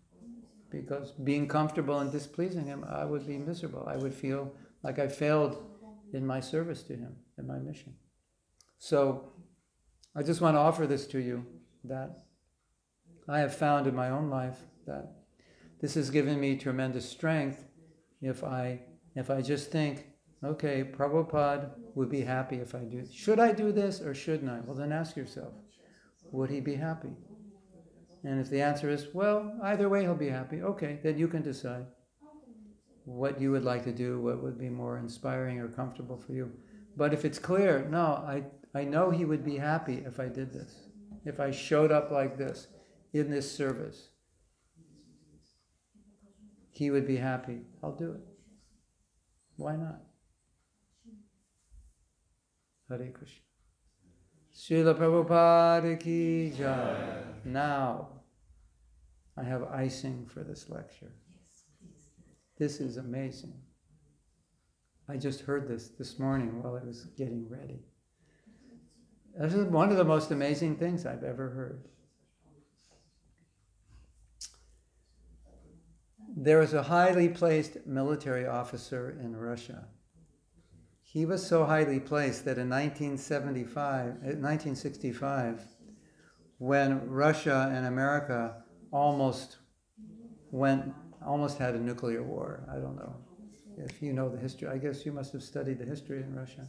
Because being comfortable and displeasing him, I would be miserable. I would feel like I failed in my service to him, in my mission. So I just want to offer this to you, that I have found in my own life that this has given me tremendous strength if I just think, okay, Prabhupada would be happy if I do this. Should I do this or shouldn't I? Well, then ask yourself, would he be happy? And if the answer is, well, either way he'll be happy, okay, then you can decide what you would like to do, what would be more inspiring or comfortable for you. But if it's clear, no, I know he would be happy if I did this, if I showed up like this in this service. He would be happy, I'll do it. Why not? Hare Krishna. Srila Prabhupada ki jai. Now, I have icing for this lecture. This is amazing. I just heard this morning while I was getting ready. This is one of the most amazing things I've ever heard. There was a highly placed military officer in Russia. He was so highly placed that in 1965, when Russia and America almost had a nuclear war. I don't know if you know the history. I guess you must have studied the history in Russia.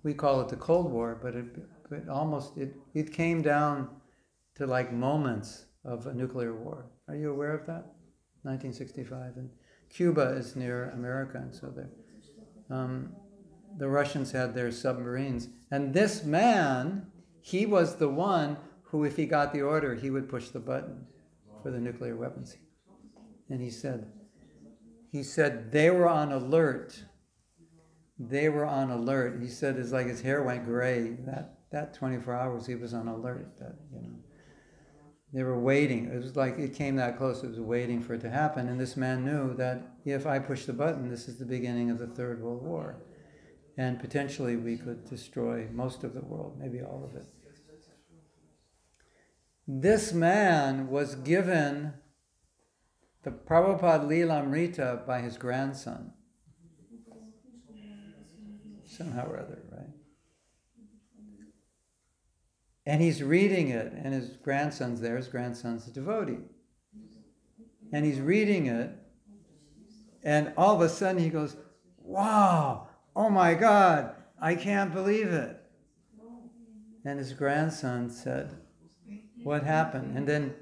We call it the Cold War, but it came down to like moments of a nuclear war. Are you aware of that? 1965, and Cuba is near America, and so the Russians had their submarines. And this man, he was the one who, if he got the order, he would push the button for the nuclear weapons. And he said they were on alert. They were on alert. He said it's like his hair went gray. That 24 hours he was on alert. They were waiting. It was like it came that close. It was waiting for it to happen. And this man knew that if I push the button, this is the beginning of the Third World War. And potentially we could destroy most of the world, maybe all of it. This man was given the Prabhupada Lilamrita by his grandson. Somehow or other, right? And he's reading it, and his grandson's there. His grandson's a devotee. And he's reading it, and all of a sudden he goes, wow, oh my God, I can't believe it. And his grandson said, what happened? And then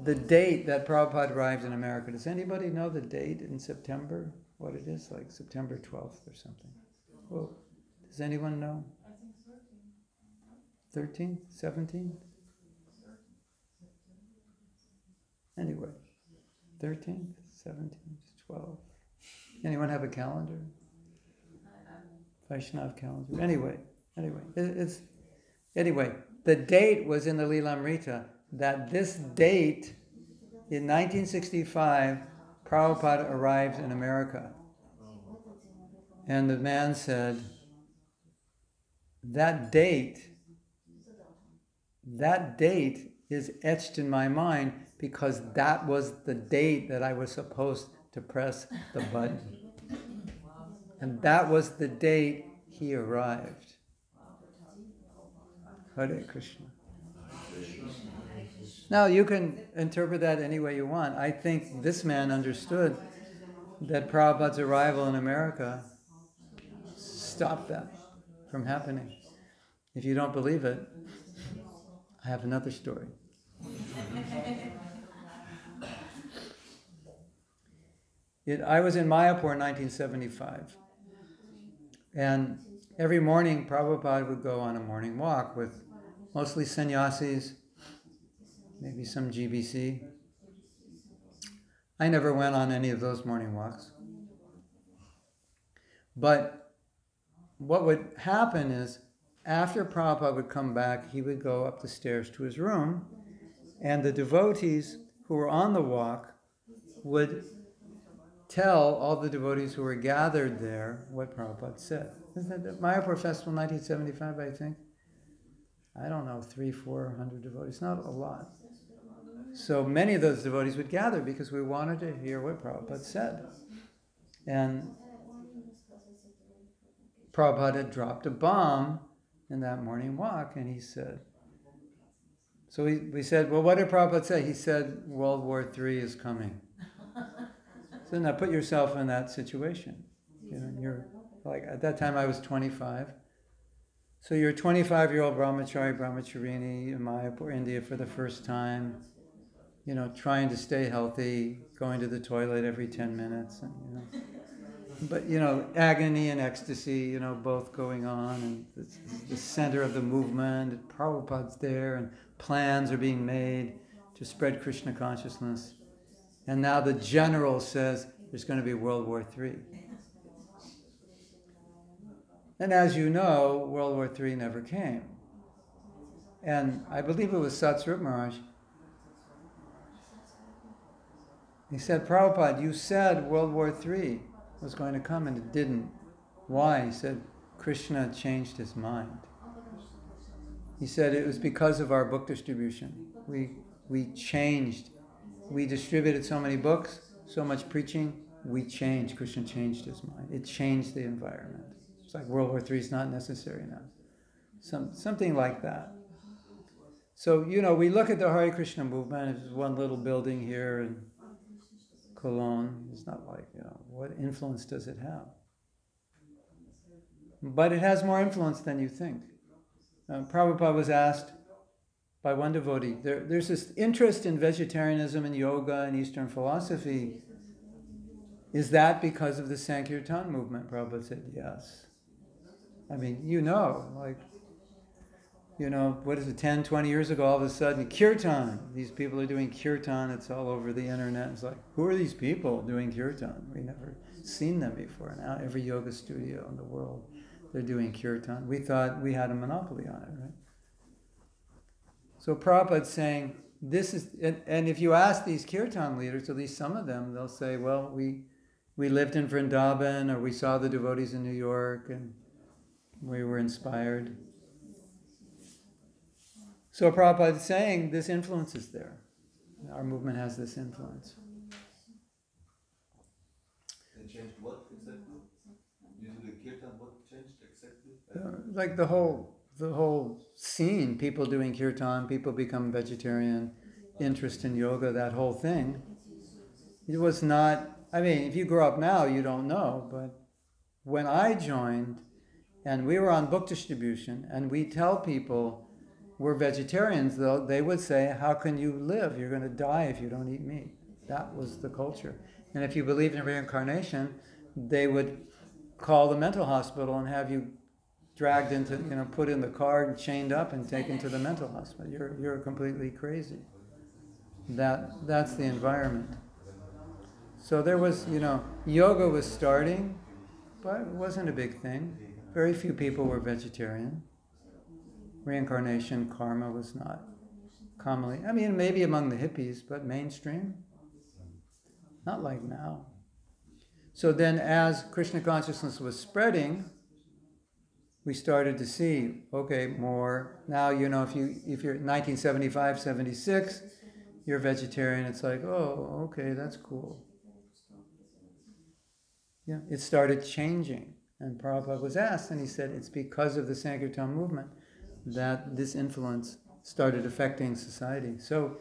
the date that Prabhupada arrived in America, does anybody know the date in September? What it is, like September 12th or something? Well, does anyone know? 13th? 17th? Anyway, 13th, 17th, 12th. Anyone have a calendar? Vaishnav calendar. Anyway, the date was in the Lilamrita that this date in 1965, Prabhupada arrived in America. And the man said, that date is etched in my mind because that was the date that I was supposed to press the button. And that was the date he arrived. Hare Krishna. Now, you can interpret that any way you want. I think this man understood that Prabhupada's arrival in America stopped that from happening. If you don't believe it, I have another story. I was in Mayapur in 1975. And every morning, Prabhupada would go on a morning walk with mostly sannyasis, maybe some GBC. I never went on any of those morning walks. But what would happen is, after Prabhupada would come back, he would go up the stairs to his room, and the devotees who were on the walk would tell all the devotees who were gathered there what Prabhupada said. Isn't that the Mayapur Festival 1975, I think? I don't know, 300-400 devotees, not a lot. So many of those devotees would gather because we wanted to hear what Prabhupada said. And Prabhupada had dropped a bomb in that morning walk, and he said, so we said, well, what did Prabhupada say? He said, World War III is coming. So now put yourself in that situation. You know, you're like, at that time I was 25. So you're a 25-year-old brahmacharini in Mayapur, India for the first time, you know, trying to stay healthy, going to the toilet every 10 minutes, and, you know. But, you know, agony and ecstasy, you know, both going on, and it's the center of the movement, and Prabhupada's there, and plans are being made to spread Krishna consciousness. And now the general says there's going to be World War III. And as you know, World War III never came. And I believe it was Satsrup Maharaj. He said, Prabhupada, you said World War III was going to come and it didn't. Why? He said, Krishna changed his mind. He said it was because of our book distribution. We changed. We distributed so many books, so much preaching, we changed. Krishna changed his mind. It changed the environment. It's like World War III is not necessary now. Something like that. So, you know, we look at the Hare Krishna movement, it's one little building here in Cologne. It's not like, you know, what influence does it have? But it has more influence than you think. Prabhupada was asked by one devotee, there's this interest in vegetarianism and yoga and Eastern philosophy. Is that because of the Sankirtan movement? Prabhupada said, yes. I mean, you know, like, you know, what is it, 10, 20 years ago, all of a sudden, kirtan. These people are doing kirtan. It's all over the internet. It's like, who are these people doing kirtan? We never seen them before. Now every yoga studio in the world, they're doing kirtan. We thought we had a monopoly on it, right? So Prabhupada's saying, this is, and if you ask these kirtan leaders, at least some of them, they'll say, well, we lived in Vrindavan, or we saw the devotees in New York, and we were inspired. So Prabhupada is saying this influence is there. Our movement has this influence. They changed what exactly? Using the kirtan, what changed exactly? Like the whole scene, people doing kirtan, people become vegetarian, interest in yoga, that whole thing. It was not, I mean, if you grow up now, you don't know, but when I joined, and we were on book distribution, and we tell people we're vegetarians, though, they would say, how can you live? You're going to die if you don't eat meat. That was the culture. And if you believed in reincarnation, they would call the mental hospital and have you dragged into, you know, put in the car and chained up and taken to the mental hospital. You're completely crazy. That's the environment. So there was, you know, yoga was starting, but it wasn't a big thing. Very few people were vegetarian. Reincarnation, karma was not commonly, I mean, maybe among the hippies, but mainstream, not like now. So then as Krishna consciousness was spreading, we started to see, okay, more. Now, you know, if you're 1975, 76, you're vegetarian, it's like, oh, okay, that's cool. Yeah, it started changing. And Prabhupada was asked, and he said, it's because of the Sankirtan movement that this influence started affecting society. So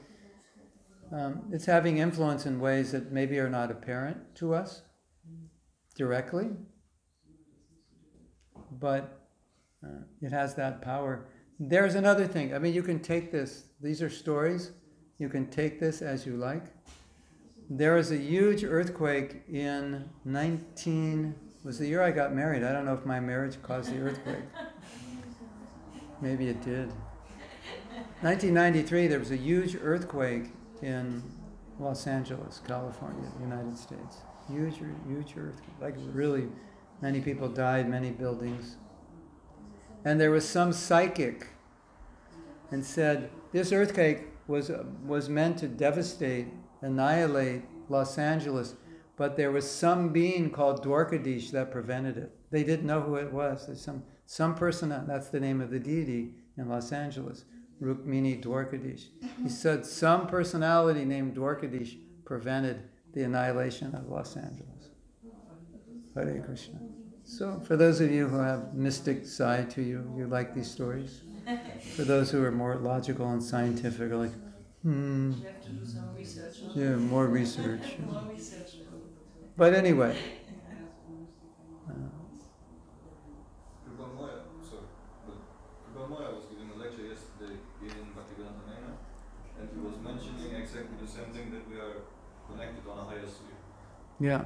it's having influence in ways that maybe are not apparent to us directly, but it has that power. There's another thing. I mean, you can take this. These are stories. You can take this as you like. There was a huge earthquake in was the year I got married. I don't know if my marriage caused the earthquake. Maybe it did. 1993, there was a huge earthquake in Los Angeles, California, United States. Huge earthquake. Like really, many people died, many buildings. And there was some psychic and said, this earthquake was meant to devastate, annihilate Los Angeles, but there was some being called Gauradesh that prevented it. They didn't know who it was. There's some person, that's the name of the deity in Los Angeles, Rukmini Gauradesh. He said some personality named Gauradesh prevented the annihilation of Los Angeles. Hare Krishna. So for those of you who have mystic side to you, you like these stories. For those who are more logical and scientific, are like, We have to do some research. yeah, more research. More research. Prabhupada But anyway, Prabhupada was giving a lecture yesterday in Bhakti, and he was mentioning exactly the same thing, that we are connected on a higher sphere. yeah.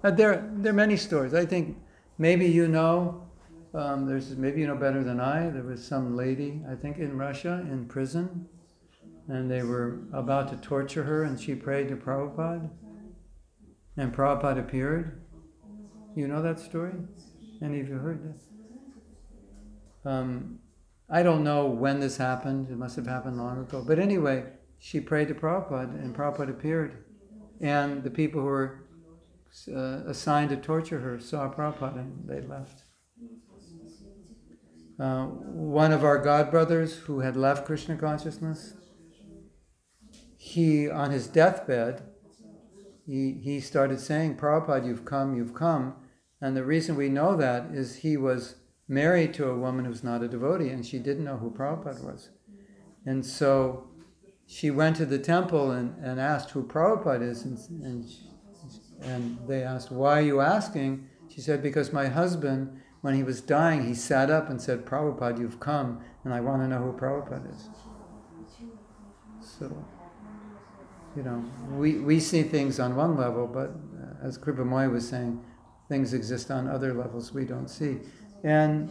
There are many stories. I think maybe you know, maybe you know better than I. There was some lady, I think in Russia, in prison, and they were about to torture her, and she prayed to Prabhupada, and Prabhupada appeared. You know that story? Any of you heard that? I don't know when this happened. It must have happened long ago. But anyway, she prayed to Prabhupada, and Prabhupada appeared. And the people who were assigned to torture her saw Prabhupada, and they left. One of our godbrothers who had left Krishna consciousness, he, on his deathbed, he started saying, Prabhupada, you've come. And the reason we know that is he was married to a woman who's not a devotee, and she didn't know who Prabhupada was. And so she went to the temple and asked who Prabhupada is, and they asked, why are you asking? She said, because my husband, when he was dying, he sat up and said, Prabhupada, you've come, and I want to know who Prabhupada is. So, we see things on one level, but as Kripa Moy was saying, things exist on other levels we don't see. And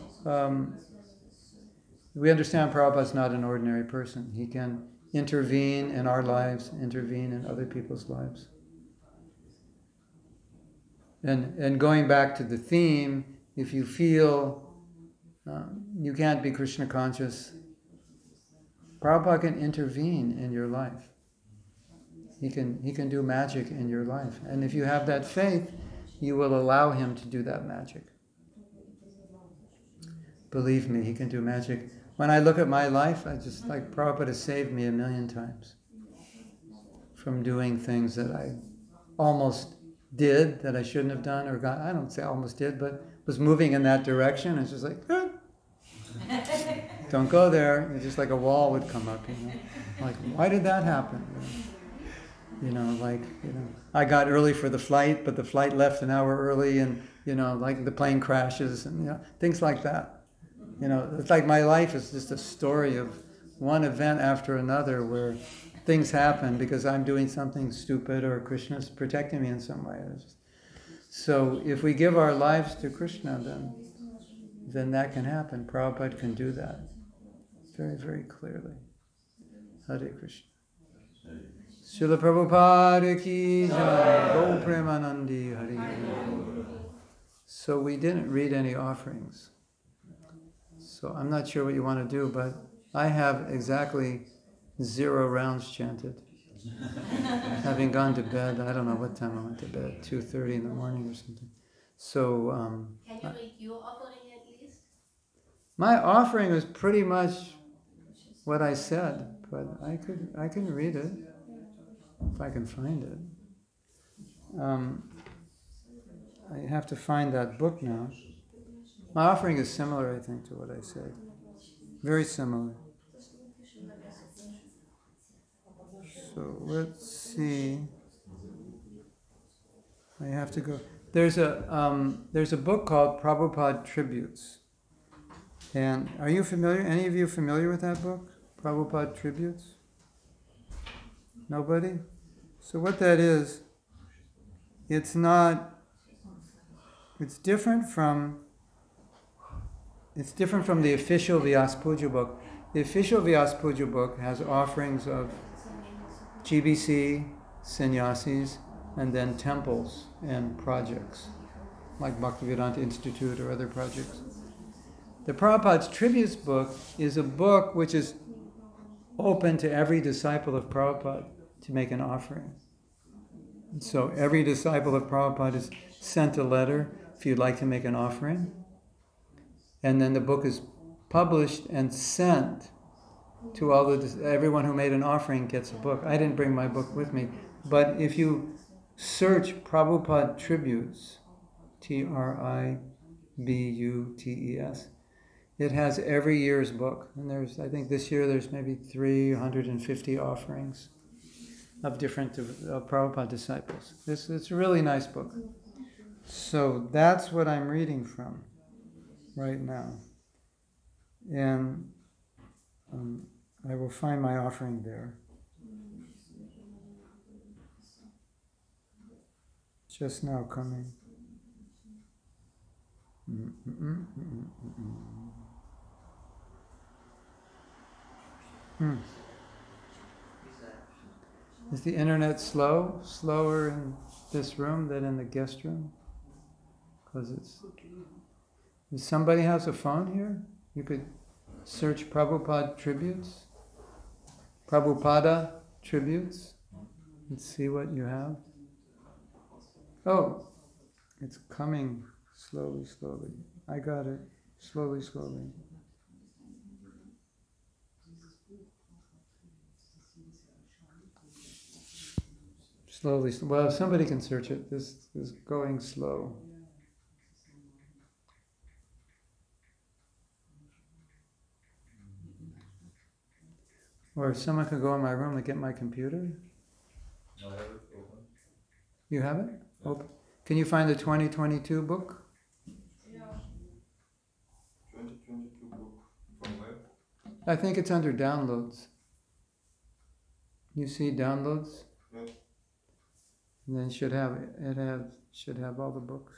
we understand Prabhupada's not an ordinary person. He can intervene in our lives, intervene in other people's lives. And going back to the theme, if you feel you can't be Krishna conscious, Prabhupada can intervene in your life. He can do magic in your life. And if you have that faith, you will allow him to do that magic. Believe me, he can do magic. When I look at my life, I just like Prabhupada has saved me 1,000,000 times from doing things that I almost did that I shouldn't have done, or I don't say almost did, but was moving in that direction. It's just like, don't go there. It's just like a wall would come up, Like, why did that happen? I got early for the flight, but the flight left an hour early, and like the plane crashes, and things like that. It's like my life is just a story of one event after another where things happen because I'm doing something stupid or Krishna's protecting me in some way. So if we give our lives to Krishna, then that can happen. Prabhupada can do that very, very clearly. Hare Krishna. Srila Prabhupada ki jai, Go Premanandi Hari. So we didn't read any offerings. So I'm not sure what you want to do, but I have exactly 0 rounds chanted. Having gone to bed, I don't know what time I went to bed, 2:30 in the morning or something. So Can you read your offering at least? my offering was pretty much what I said, but I can read it if I can find it. I have to find that book now. My offering is similar, I think, to what I said. Very similar. So let's see. I have to go. There's a book called Prabhupada Tributes. And are you familiar? Any of you familiar with that book? Prabhupada Tributes? Nobody? So what that is, it's different from the official Vyasa Puja book. The official Vyasa Puja book has offerings of GBC, sannyasis, and then temples and projects, like Bhaktivedanta Institute or other projects. The Prabhupada's Tributes book is a book which is open to every disciple of Prabhupada to make an offering. And so every disciple of Prabhupada is sent a letter if you'd like to make an offering. And then the book is published and sent to everyone who made an offering gets a book. I didn't bring my book with me, but if you search Prabhupada Tributes, Tributes, it has every year's book. And I think this year there's maybe 350 offerings of different Prabhupada disciples. It's a really nice book. So that's what I'm reading from right now. And I will find my offering there. Just now coming. Is the internet slower in this room than in the guest room? Because if somebody has a phone here, you could search Prabhupada Tributes, Prabhupada Tributes, and see what you have. Oh, it's coming slowly. I got it. Slowly. Slowly. Well, if somebody can search it. This is going slow. Or if someone could go in my room and get my computer. I have it open. You have it? Open. Can you find the 2022 book? Yeah. 2022 book. From where? I think it's under downloads. You see downloads? Yeah. And then it should have all the books.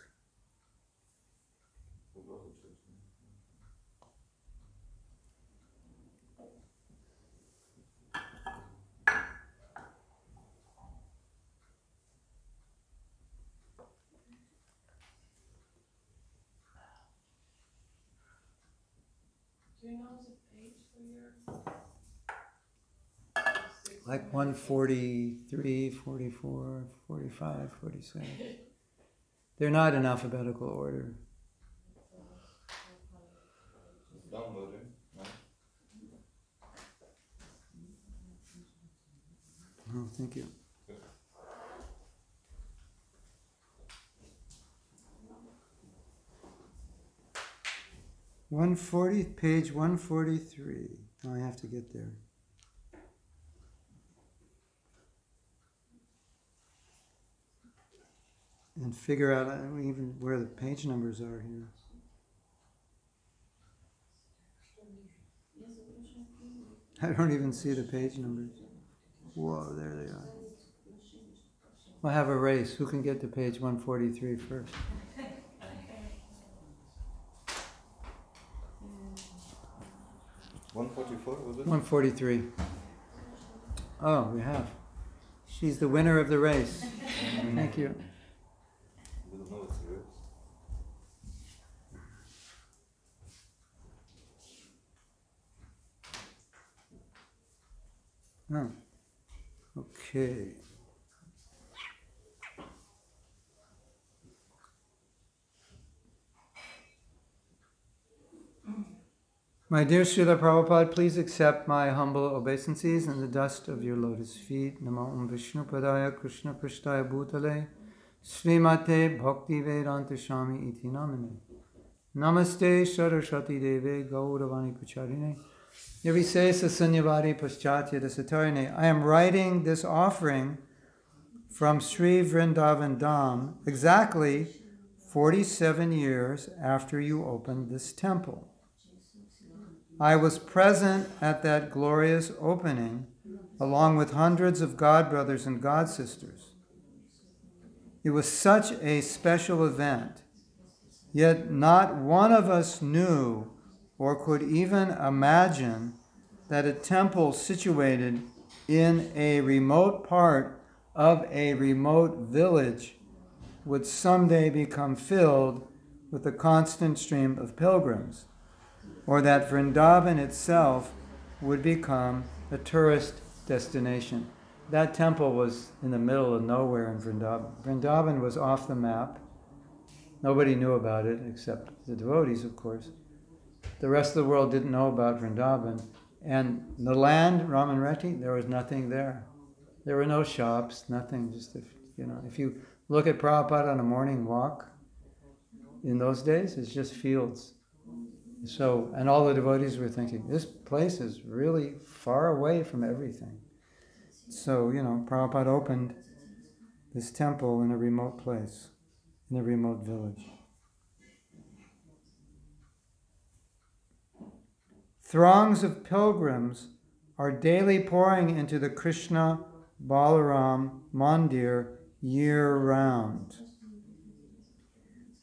Do you know the page for your... Like 143, 44, 45, 46. They're not in alphabetical order. Downloading. No? Oh, thank you. Page 143. Oh, I have to get there. And figure out even where the page numbers are here. I don't even see the page numbers. Whoa, there they are. We'll have a race. Who can get to page 143 first? 144 was it? 143. Oh, we have. She's the winner of the race. Thank you. We don't know it's a race. Oh, okay. My dear Srila Prabhupada, please accept my humble obeisances in the dust of your lotus feet. Namo Om Vishnu Padaya Krishna Prishtaya Bhutale Srimate Bhakti Vedanta Swami Iti Namane Namaste Saraswati Deve Gauravani Pacharine Yavisesa Sunyavadi Paschatya Dasatarine. I am writing this offering from Sri Vrindavan Dham exactly 47 years after you opened this temple. I was present at that glorious opening along with hundreds of God brothers and God sisters. It was such a special event, yet not one of us knew or could even imagine that a temple situated in a remote part of a remote village would someday become filled with a constant stream of pilgrims, or that Vrindavan itself would become a tourist destination. That temple was in the middle of nowhere in Vrindavan. Vrindavan was off the map. Nobody knew about it except the devotees, of course. The rest of the world didn't know about Vrindavan. And the land, Ramanreti, there was nothing there. There were no shops, nothing. Just if you look at Prabhupada on a morning walk, in those days, it's just fields. So, and all the devotees were thinking, this place is really far away from everything. So, Prabhupada opened this temple in a remote place, in a remote village. Throngs of pilgrims are daily pouring into the Krishna Balaram Mandir year-round.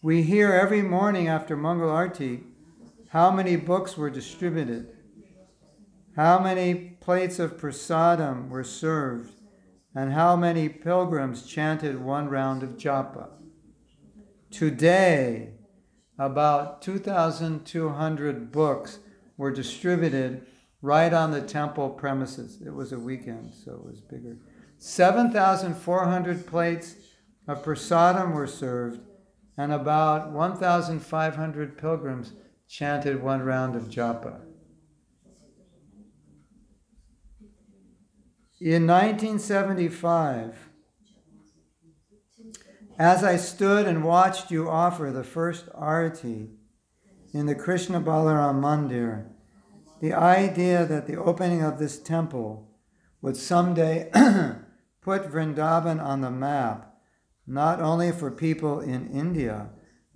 We hear every morning after Mangal Arti how many books were distributed, how many plates of prasadam were served, and how many pilgrims chanted one round of japa. Today, about 2,200 books were distributed right on the temple premises. It was a weekend, so it was bigger. 7,400 plates of prasadam were served, and about 1,500 pilgrims chanted one round of japa. In 1975, as I stood and watched you offer the first arati in the Krishna Balaram Mandir, the idea that the opening of this temple would someday put Vrindavan on the map, not only for people in India,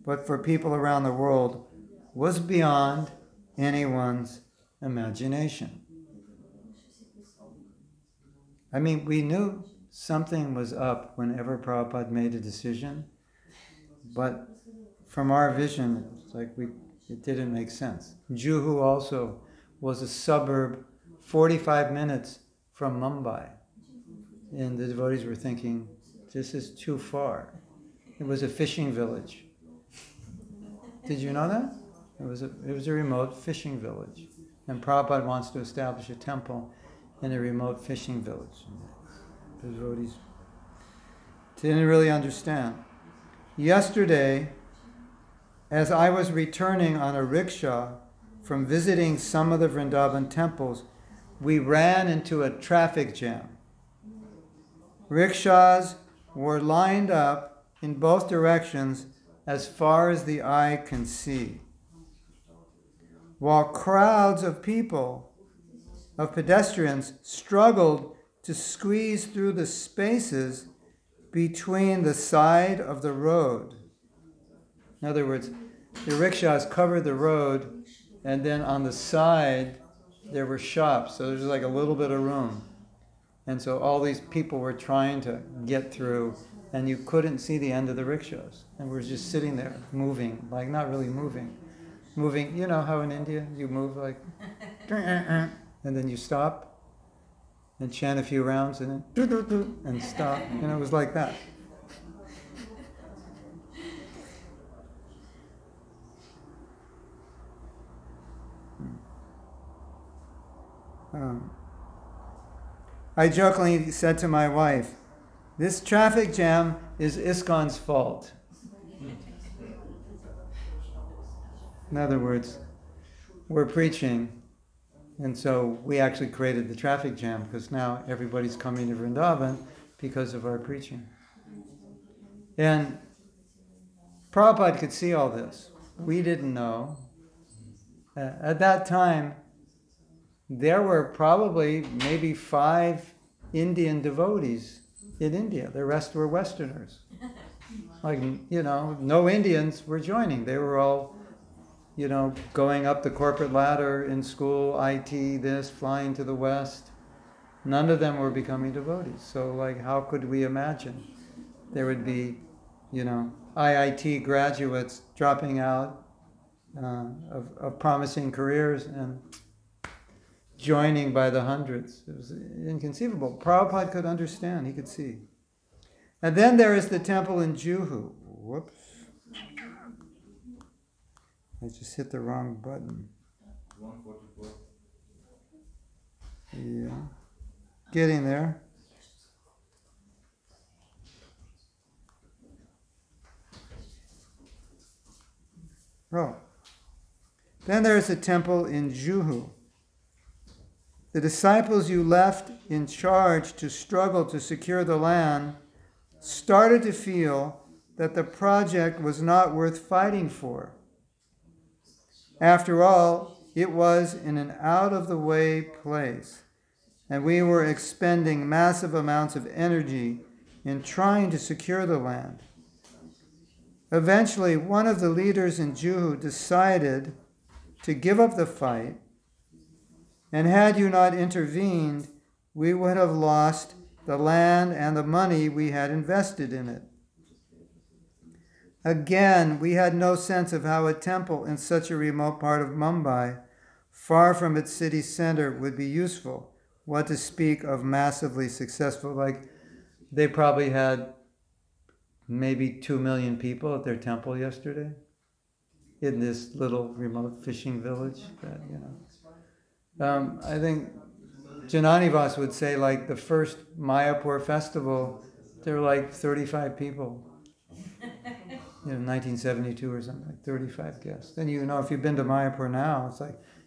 but for people around the world, was beyond anyone's imagination. I mean, we knew something was up whenever Prabhupada made a decision, but from our vision, it's like it didn't make sense. Juhu also was a suburb 45 minutes from Mumbai, and the devotees were thinking, this is too far. It was a fishing village. Did you know that? It was a remote fishing village. And Prabhupada wants to establish a temple in a remote fishing village. The devotees didn't really understand. Yesterday, as I was returning on a rickshaw from visiting some of the Vrindavan temples, we ran into a traffic jam. Rickshaws were lined up in both directions as far as the eye can see, while crowds of people, of pedestrians, struggled to squeeze through the spaces between the side of the road. In other words, the rickshaws covered the road, and then on the side there were shops, so there's like a little bit of room. And so all these people were trying to get through, and you couldn't see the end of the rickshaws. And we're just sitting there, moving, like not really moving. Moving, you know how in India you move like, and then you stop and chant a few rounds and then and stop. It was like that. I jokingly said to my wife, this traffic jam is ISKCON's fault. In other words, we're preaching, and so we actually created the traffic jam because now everybody's coming to Vrindavan because of our preaching. And Prabhupada could see all this. We didn't know. At that time, there were probably maybe 5 Indian devotees in India. The rest were Westerners. Like, no Indians were joining. They were all, going up the corporate ladder in school, IT, this, flying to the West. None of them were becoming devotees. So, how could we imagine there would be, IIT graduates dropping out of promising careers and joining by the hundreds? It was inconceivable. Prabhupada could understand. He could see. And then there is the temple in Juhu. Whoops. I just hit the wrong button. 144. Yeah. Getting there. Oh. Then there is a temple in Juhu. The disciples you left in charge to struggle to secure the land started to feel that the project was not worth fighting for. After all, it was in an out-of-the-way place, and we were expending massive amounts of energy in trying to secure the land. Eventually, one of the leaders in Juhu decided to give up the fight, and had you not intervened, we would have lost the land and the money we had invested in it. Again, we had no sense of how a temple in such a remote part of Mumbai, far from its city center, would be useful. What to speak of massively successful, they probably had maybe 2 million people at their temple yesterday in this little remote fishing village. I think Jananivas would say the first Mayapur festival, there were 35 people. 1972 or something, 35 guests. Then if you've been to Mayapur now, it's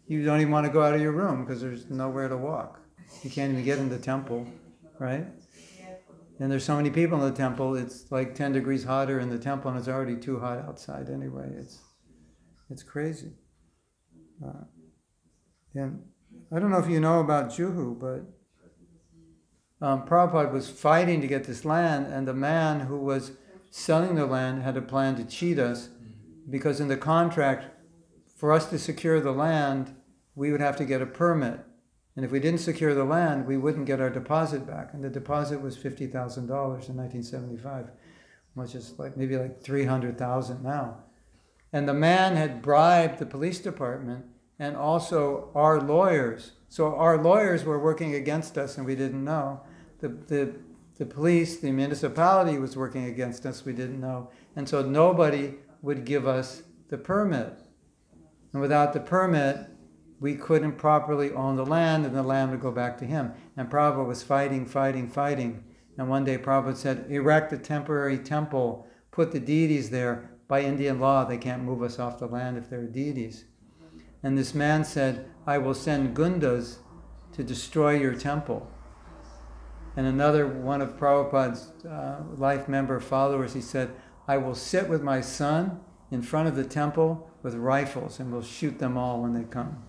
you don't even want to go out of your room because there's nowhere to walk. You can't even get in the temple, right? And there's so many people in the temple, it's 10 degrees hotter in the temple and it's already too hot outside anyway. It's crazy. And I don't know if you know about Juhu, but Prabhupada was fighting to get this land, and the man who was selling the land had a plan to cheat us, because in the contract, for us to secure the land, we would have to get a permit. And if we didn't secure the land, we wouldn't get our deposit back. And the deposit was $50,000 in 1975, which is maybe $300,000 now. And the man had bribed the police department and also our lawyers. So our lawyers were working against us and we didn't know. The police, the municipality was working against us, we didn't know. And so nobody would give us the permit. And without the permit, we couldn't properly own the land, and the land would go back to him. And Prabhupada was fighting. And one day Prabhupada said, erect a temporary temple, put the deities there. By Indian law, they can't move us off the land if they're deities. And this man said, I will send gundas to destroy your temple. And another one of Prabhupada's life member followers, he said, I will sit with my son in front of the temple with rifles and we'll shoot them all when they come.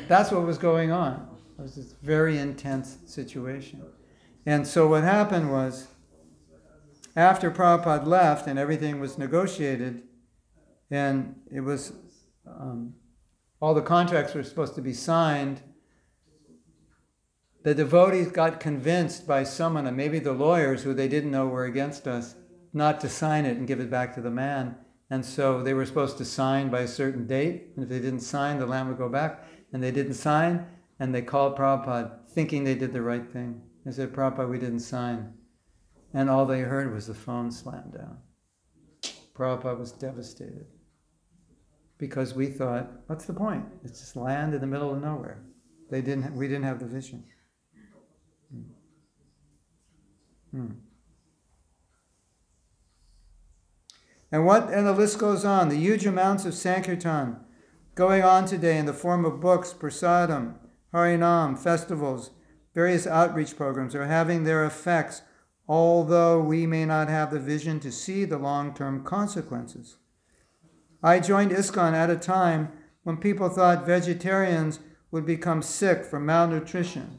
That's what was going on. It was this very intense situation. And so what happened was, after Prabhupada left and everything was negotiated, and it was, all the contracts were supposed to be signed, the devotees got convinced by someone, and maybe the lawyers who they didn't know were against us, not to sign it and give it back to the man. And so they were supposed to sign by a certain date, and if they didn't sign, the land would go back. And they didn't sign, and they called Prabhupada thinking they did the right thing. They said, Prabhupada, we didn't sign. And all they heard was the phone slam down. Prabhupada was devastated. Because we thought, what's the point? It's just land in the middle of nowhere. We didn't have the vision. And the list goes on. The huge amounts of Sankirtan going on today in the form of books, prasadam, harinam, festivals, various outreach programs are having their effects, although we may not have the vision to see the long-term consequences. I joined ISKCON at a time when people thought vegetarians would become sick from malnutrition.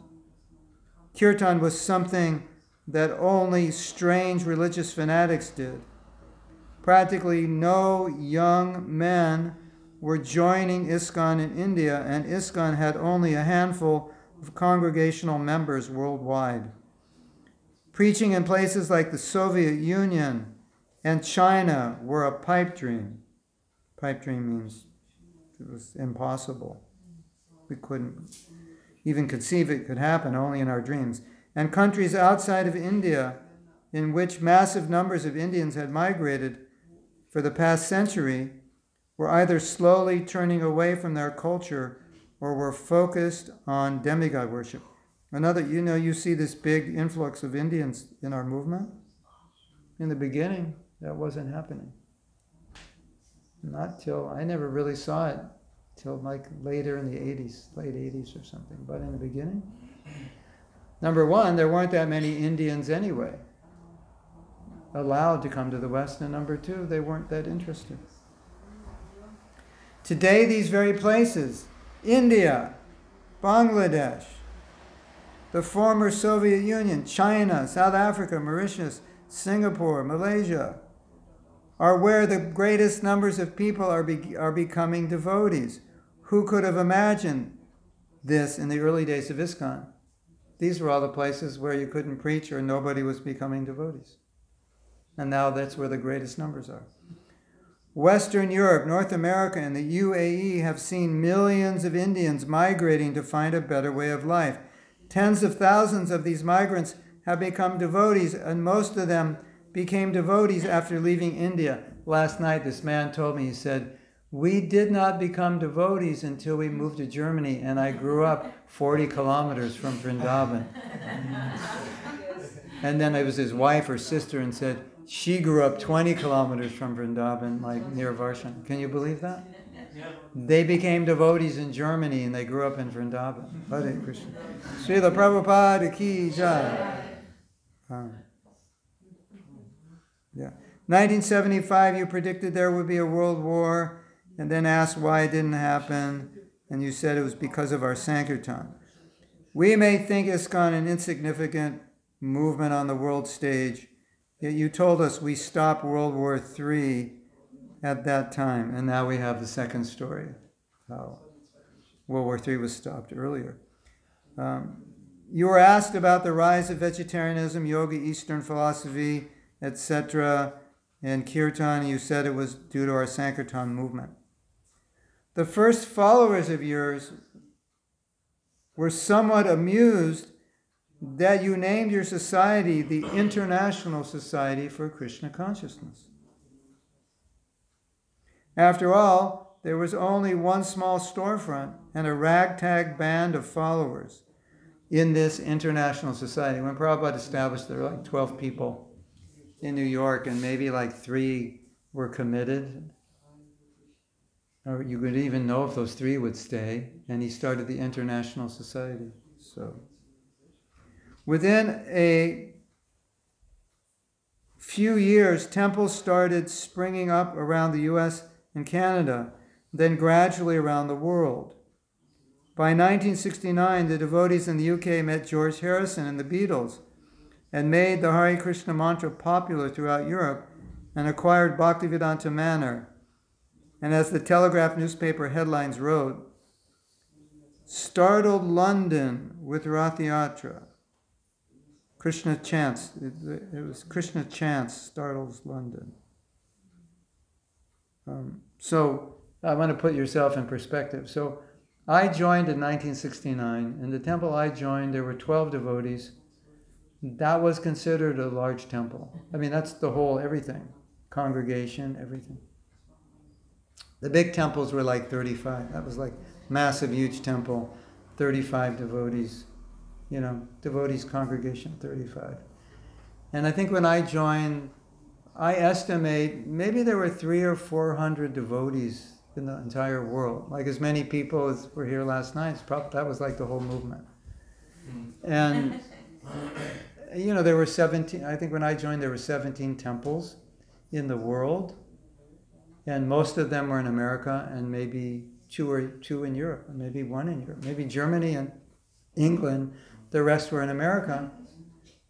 Kirtan was something that only strange religious fanatics did. Practically no young men were joining ISKCON in India, and ISKCON had only a handful of congregational members worldwide. Preaching in places like the Soviet Union and China were a pipe dream. Pipe dream means it was impossible. We couldn't even conceive it could happen, only in our dreams. And countries outside of India, in which massive numbers of Indians had migrated for the past century, were either slowly turning away from their culture or were focused on demigod worship. Another, you see this big influx of Indians in our movement. In the beginning, that wasn't happening. Not till, I never really saw it till like later in the 80s, late 80s or something. But in the beginning, number one, there weren't that many Indians anyway allowed to come to the West, and number two, they weren't that interested. Today, these very places, India, Bangladesh, the former Soviet Union, China, South Africa, Mauritius, Singapore, Malaysia, are where the greatest numbers of people are becoming devotees. Who could have imagined this in the early days of ISKCON? These were all the places where you couldn't preach or nobody was becoming devotees. And now that's where the greatest numbers are. Western Europe, North America, and the UAE have seen millions of Indians migrating to find a better way of life. Tens of thousands of these migrants have become devotees, and most of them became devotees after leaving India. Last night, this man told me, he said, we did not become devotees until we moved to Germany, and I grew up 40 kilometers from Vrindavan. And then it was his wife or sister and said, she grew up 20 kilometers from Vrindavan, like near Varshan. Can you believe that? Yeah. They became devotees in Germany and they grew up in Vrindavan. Hare Krishna. Srila Prabhupada ki jai. Yeah. 1975, you predicted there would be a world war and then asked why it didn't happen. And you said it was because of our Sankirtan. We may think ISKCON an insignificant movement on the world stage, yet you told us we stopped World War III at that time, and now we have the second story, how World War III was stopped earlier. You were asked about the rise of vegetarianism, yoga, Eastern philosophy, etc., and Kirtan, and you said it was due to our Sankirtan movement. The first followers of yours were somewhat amused that you named your society the International Society for Krishna Consciousness. After all, there was only one small storefront and a ragtag band of followers in this international society. When Prabhupada established, there were like 12 people in New York, and maybe like 3 were committed. Or you could even know if those 3 would stay. And he started the International Society. So within a few years, temples started springing up around the US and Canada, then gradually around the world. By 1969, the devotees in the UK met George Harrison and the Beatles and made the Hare Krishna mantra popular throughout Europe and acquired Bhaktivedanta Manor. And as the Telegraph newspaper headlines wrote, startled London with Rath Yatra. Krishna chants. It was Krishna chants startles London. So I want to put yourself in perspective. So I joined in 1969. In the temple I joined, there were 12 devotees. That was considered a large temple. I mean, that's the whole everything. Congregation, everything. The big temples were like 35. That was like massive, huge temple, 35 devotees. You know, devotees congregation, 35. And I think when I joined, I estimate maybe there were 300 or 400 devotees in the entire world. Like as many people as were here last night. That was like the whole movement. And, you know, there were 17, I think when I joined there were 17 temples in the world. And most of them were in America and maybe two in Europe, or maybe one in Europe, maybe Germany and England. The rest were in America.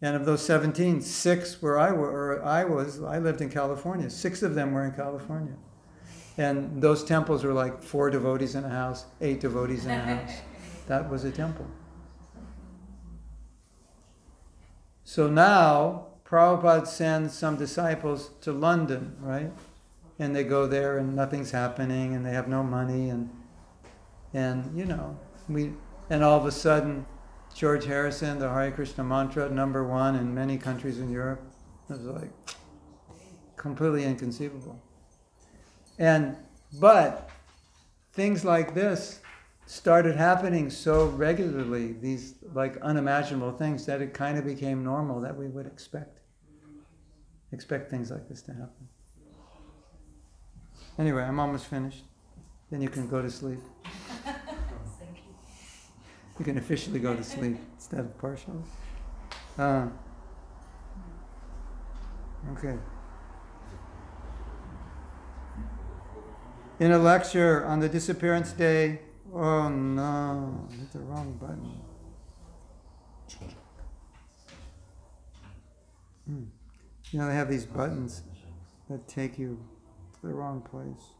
And of those 17, 6 where I lived in California. 6 of them were in California. And those temples were like 4 devotees in a house, 8 devotees in a house. That was a temple. So now, Prabhupada sends some disciples to London, right? And they go there and nothing's happening and they have no money and all of a sudden, George Harrison, the Hare Krishna mantra, #1 in many countries in Europe. It was like completely inconceivable. But things like this started happening so regularly, these like unimaginable things, that it kind of became normal, that we would expect things like this to happen. Anyway, I'm almost finished. Then you can go to sleep. You can officially go to sleep instead of partial. Okay. In a lecture on the disappearance day, oh no, I hit the wrong button. They have these buttons that take you to the wrong place.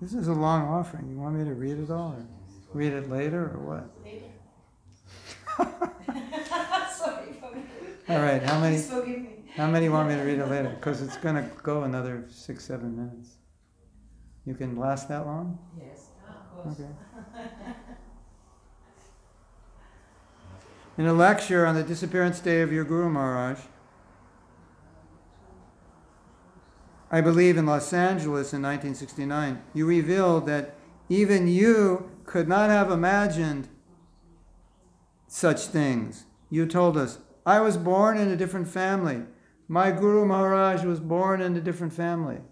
This is a long offering. You want me to read it all, or read it later, or what? Later. Sorry for me. All right. Please forgive me. How many want me to read it later? Because it's going to go another 6-7 minutes. You can last that long? Yes, of course. Okay. In a lecture on the disappearance day of your Guru Maharaj, I believe in Los Angeles in 1969, you revealed that even you could not have imagined such things. You told us, I was born in a different family. My Guru Maharaj was born in a different family.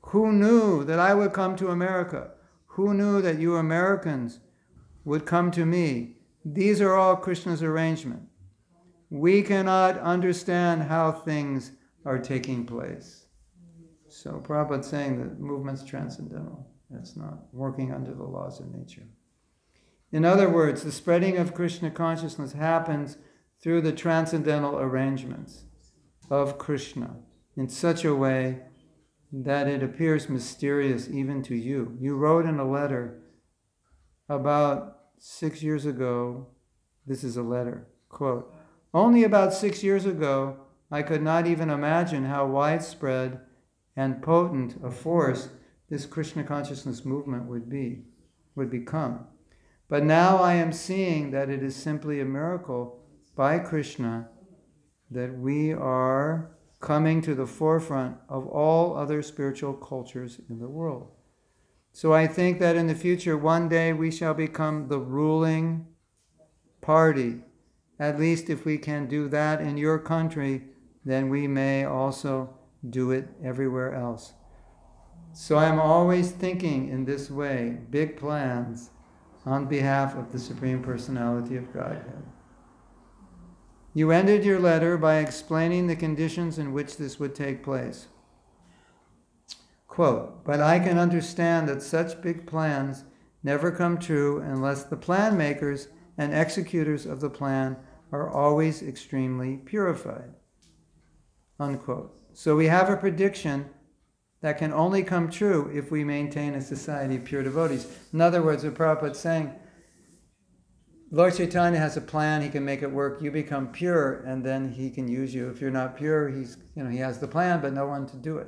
Who knew that I would come to America? Who knew that you Americans would come to me? These are all Krishna's arrangement. We cannot understand how things are taking place. So Prabhupada's saying that movement's transcendental. It's not working under the laws of nature. In other words, the spreading of Krishna consciousness happens through the transcendental arrangements of Krishna in such a way that it appears mysterious even to you. You wrote in a letter about 6 years ago, this is a letter, quote, only about 6 years ago, I could not even imagine how widespread and potent a force this Krishna consciousness movement would become. But now I am seeing that it is simply a miracle by Krishna that we are coming to the forefront of all other spiritual cultures in the world. So I think that in the future, one day we shall become the ruling party. At least if we can do that in your country, then we may also do it everywhere else. So I'm always thinking in this way, big plans on behalf of the Supreme Personality of Godhead. You ended your letter by explaining the conditions in which this would take place. Quote, but I can understand that such big plans never come true unless the plan makers and executors of the plan are always extremely purified. Unquote. So we have a prediction that can only come true if we maintain a society of pure devotees. In other words, what Prabhupada is saying, Lord Chaitanya has a plan, he can make it work, you become pure, and then he can use you. If you're not pure, he has the plan, but no one to do it.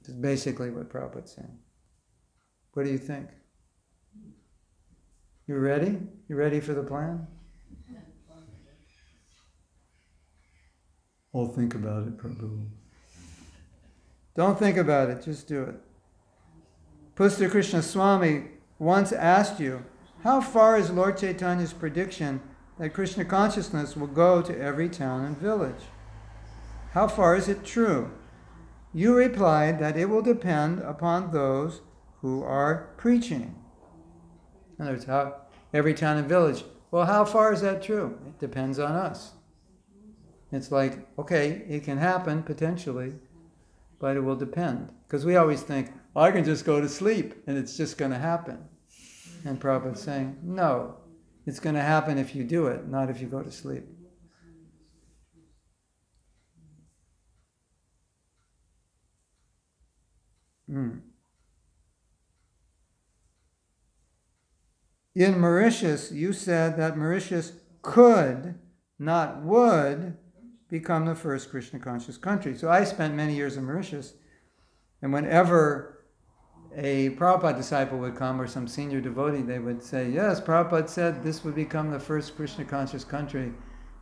That's basically what Prabhupada's saying. What do you think? You ready? You ready for the plan? Oh, think about it, Prabhu. Don't think about it, just do it. Puster Krishna Swami once asked you, how far is Lord Chaitanya's prediction that Krishna consciousness will go to every town and village? How far is it true? You replied that it will depend upon those who are preaching. In other words, every town and village. Well, how far is that true? It depends on us. It's like, okay, it can happen potentially, but it will depend. Because we always think, I can just go to sleep and it's just going to happen. And Prabhupada's saying, no, it's going to happen if you do it, not if you go to sleep. In Mauritius, you said that Mauritius could, not would, become the first Krishna conscious country. So I spent many years in Mauritius, and whenever a Prabhupada disciple would come or some senior devotee, they would say, yes, Prabhupada said this would become the first Krishna conscious country.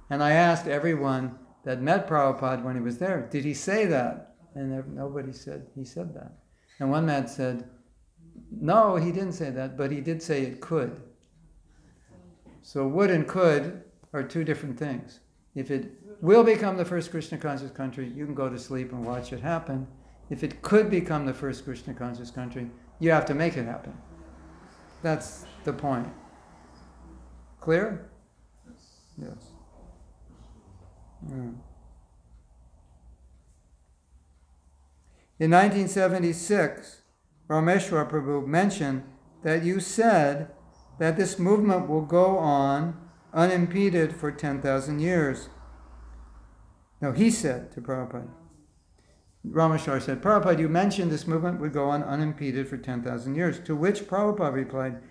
And I asked everyone that met Prabhupada when he was there, did he say that? And nobody said he said that. And one man said, no, he didn't say that, but he did say it could. So would and could are two different things. If it will become the first Krishna conscious country, you can go to sleep and watch it happen. If it could become the first Krishna conscious country, you have to make it happen. That's the point. Clear? Yes. In 1976, Rameshwar Prabhu mentioned that you said that this movement will go on unimpeded for 10,000 years. No, he said to Prabhupada. Rameshwar said, Prabhupada, you mentioned this movement would go on unimpeded for 10,000 years. To which Prabhupada replied,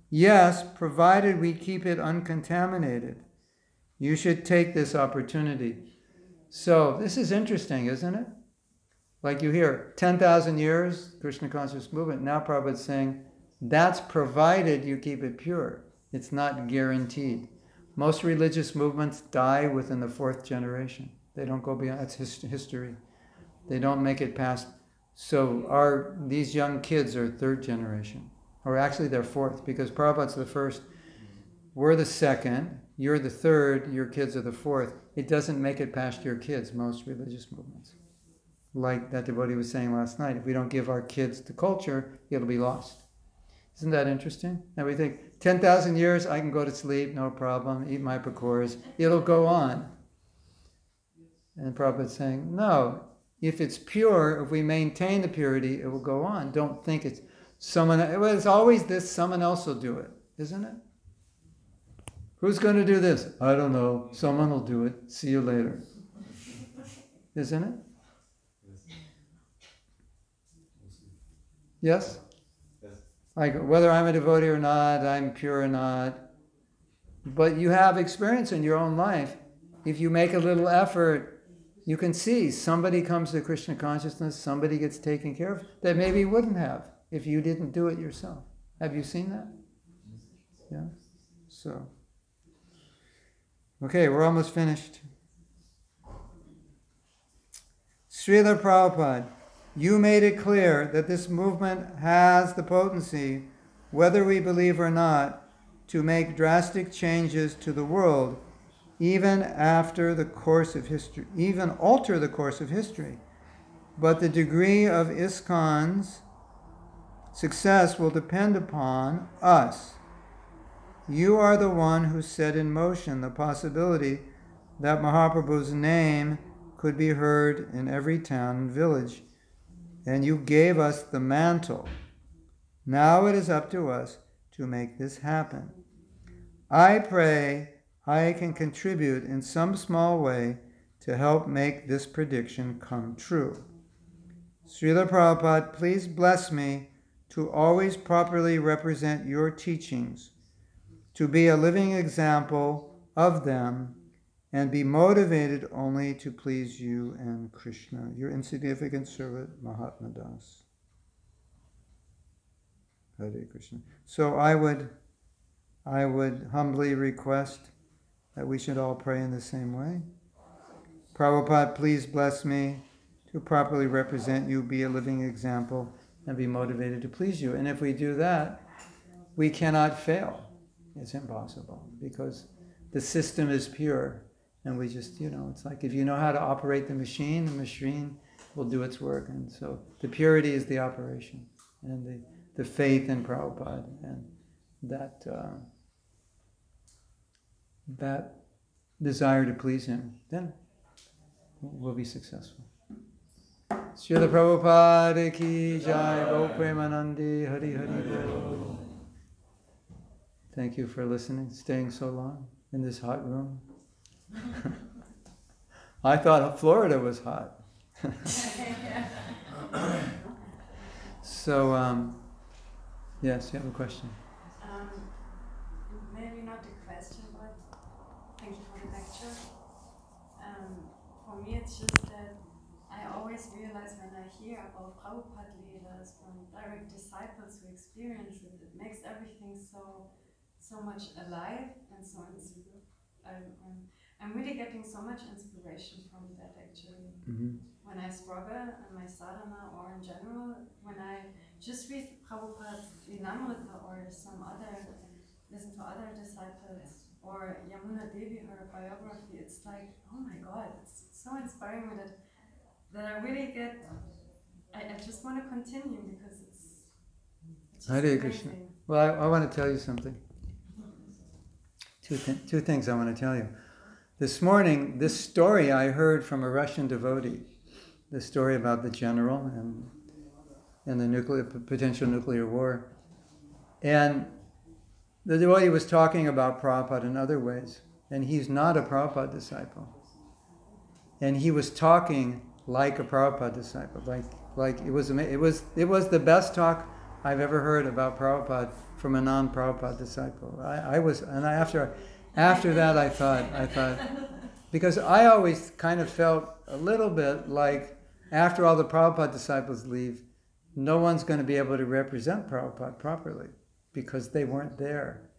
yes, provided we keep it uncontaminated. You should take this opportunity. So this is interesting, isn't it? Like you hear, 10,000 years, Krishna conscious movement. Now Prabhupada's saying, that's provided you keep it pure. It's not guaranteed. Most religious movements die within the 4th generation. They don't go beyond, that's history. They don't make it past. So these young kids are 3rd generation. Or actually they're 4th, because Prabhupada's the 1st. We're the 2nd, you're the 3rd, your kids are the 4th. It doesn't make it past your kids, most religious movements. Like that devotee was saying last night, if we don't give our kids the culture, it'll be lost. Isn't that interesting? And we think, 10,000 years, I can go to sleep, no problem, eat my pakoras, it'll go on. And Prabhupada's saying, no, if it's pure, if we maintain the purity, it will go on. Don't think it's it's always this, someone else will do it, isn't it? Who's going to do this? I don't know, someone will do it, see you later. Isn't it? Yes? Like whether I'm a devotee or not, I'm pure or not. But you have experience in your own life. If you make a little effort, you can see somebody comes to Krishna consciousness, somebody gets taken care of, that maybe you wouldn't have if you didn't do it yourself. Have you seen that? Yeah? So. Okay, we're almost finished. Srila Prabhupada, you made it clear that this movement has the potency, whether we believe or not, to make drastic changes to the world, even after the course of history, even alter the course of history. But the degree of ISKCON's success will depend upon us. You are the one who set in motion the possibility that Mahaprabhu's name could be heard in every town and village. And you gave us the mantle. Now it is up to us to make this happen. I pray I can contribute in some small way to help make this prediction come true. Srila Prabhupada, please bless me to always properly represent your teachings, to be a living example of them, and be motivated only to please you and Krishna. Your insignificant servant, Mahatma Das. Hare Krishna. So I would humbly request that we should all pray in the same way. Prabhupada, please bless me to properly represent you, be a living example, and be motivated to please you. And if we do that, we cannot fail. It's impossible, because the system is pure. And we just, it's like if you know how to operate the machine will do its work. And so the purity is the operation. And the faith in Prabhupada and that desire to please him, then we'll be successful. Srila Prabhupada ki jai, Go Premanandi, Hari Hari Bol. Thank you for listening, staying so long in this hot room. I thought Florida was hot. So, yes, you have a question? Maybe not a question, but thank you for the lecture. For me, it's just that I always realize when I hear about Prabhupada leaders from direct disciples who experience it, it makes everything so much alive and so I'm really getting so much inspiration from that actually. Mm-hmm. When I struggle in my sadhana or in general, when I just read Prabhupada's Linamrita or listen to other disciples or Yamuna Devi, her biography, it's like, oh my God, it's so inspiring that I really get, I just want to continue because it's just Hare amazing. Krishna. Well, I want to tell you something. Two things I want to tell you. This morning, this story I heard from a Russian devotee, the story about the general and the potential nuclear war. And the devotee was talking about Prabhupada in other ways, and he's not a Prabhupada disciple. And he was talking like a Prabhupada disciple, like it was the best talk I've ever heard about Prabhupada from a non-Prabhupada disciple. After that, I thought, because I always kind of felt a little bit like after all the Prabhupada disciples leave, no one's going to be able to represent Prabhupada properly because they weren't there.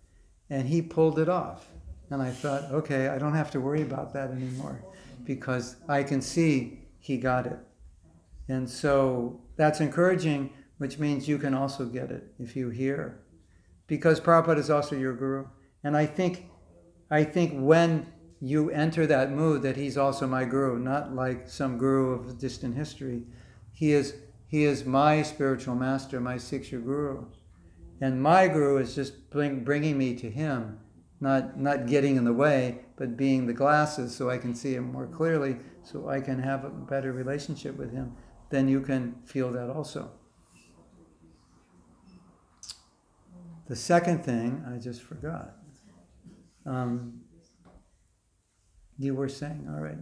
And he pulled it off. And I thought, okay, I don't have to worry about that anymore because I can see he got it. And so that's encouraging, which means you can also get it if you hear. Because Prabhupada is also your guru. And I think when you enter that mood that he's also my guru, not like some guru of distant history, he is my spiritual master, my 6-year guru. And my guru is just bringing me to him, not getting in the way, but being the glasses so I can see him more clearly, so I can have a better relationship with him. Then you can feel that also. The second thing, I just forgot. You were saying, all right,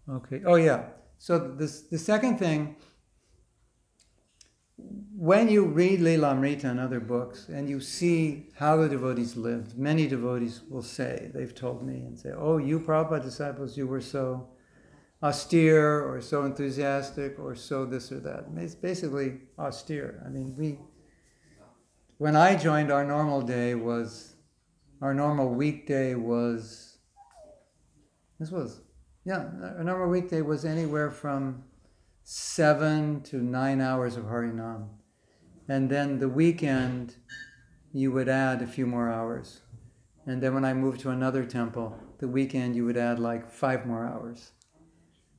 okay, oh yeah. So the second thing, when you read Lilamrita and other books, and you see how the devotees lived, many devotees will say, they've told me, and say, oh, you Prabhupada disciples, you were so austere, or so enthusiastic, or so this or that. It's basically austere. I mean, when I joined, our normal weekday was, our normal weekday was anywhere from 7 to 9 hours of Harinam. And then the weekend, you would add a few more hours. And then when I moved to another temple, the weekend you would add like 5 more hours.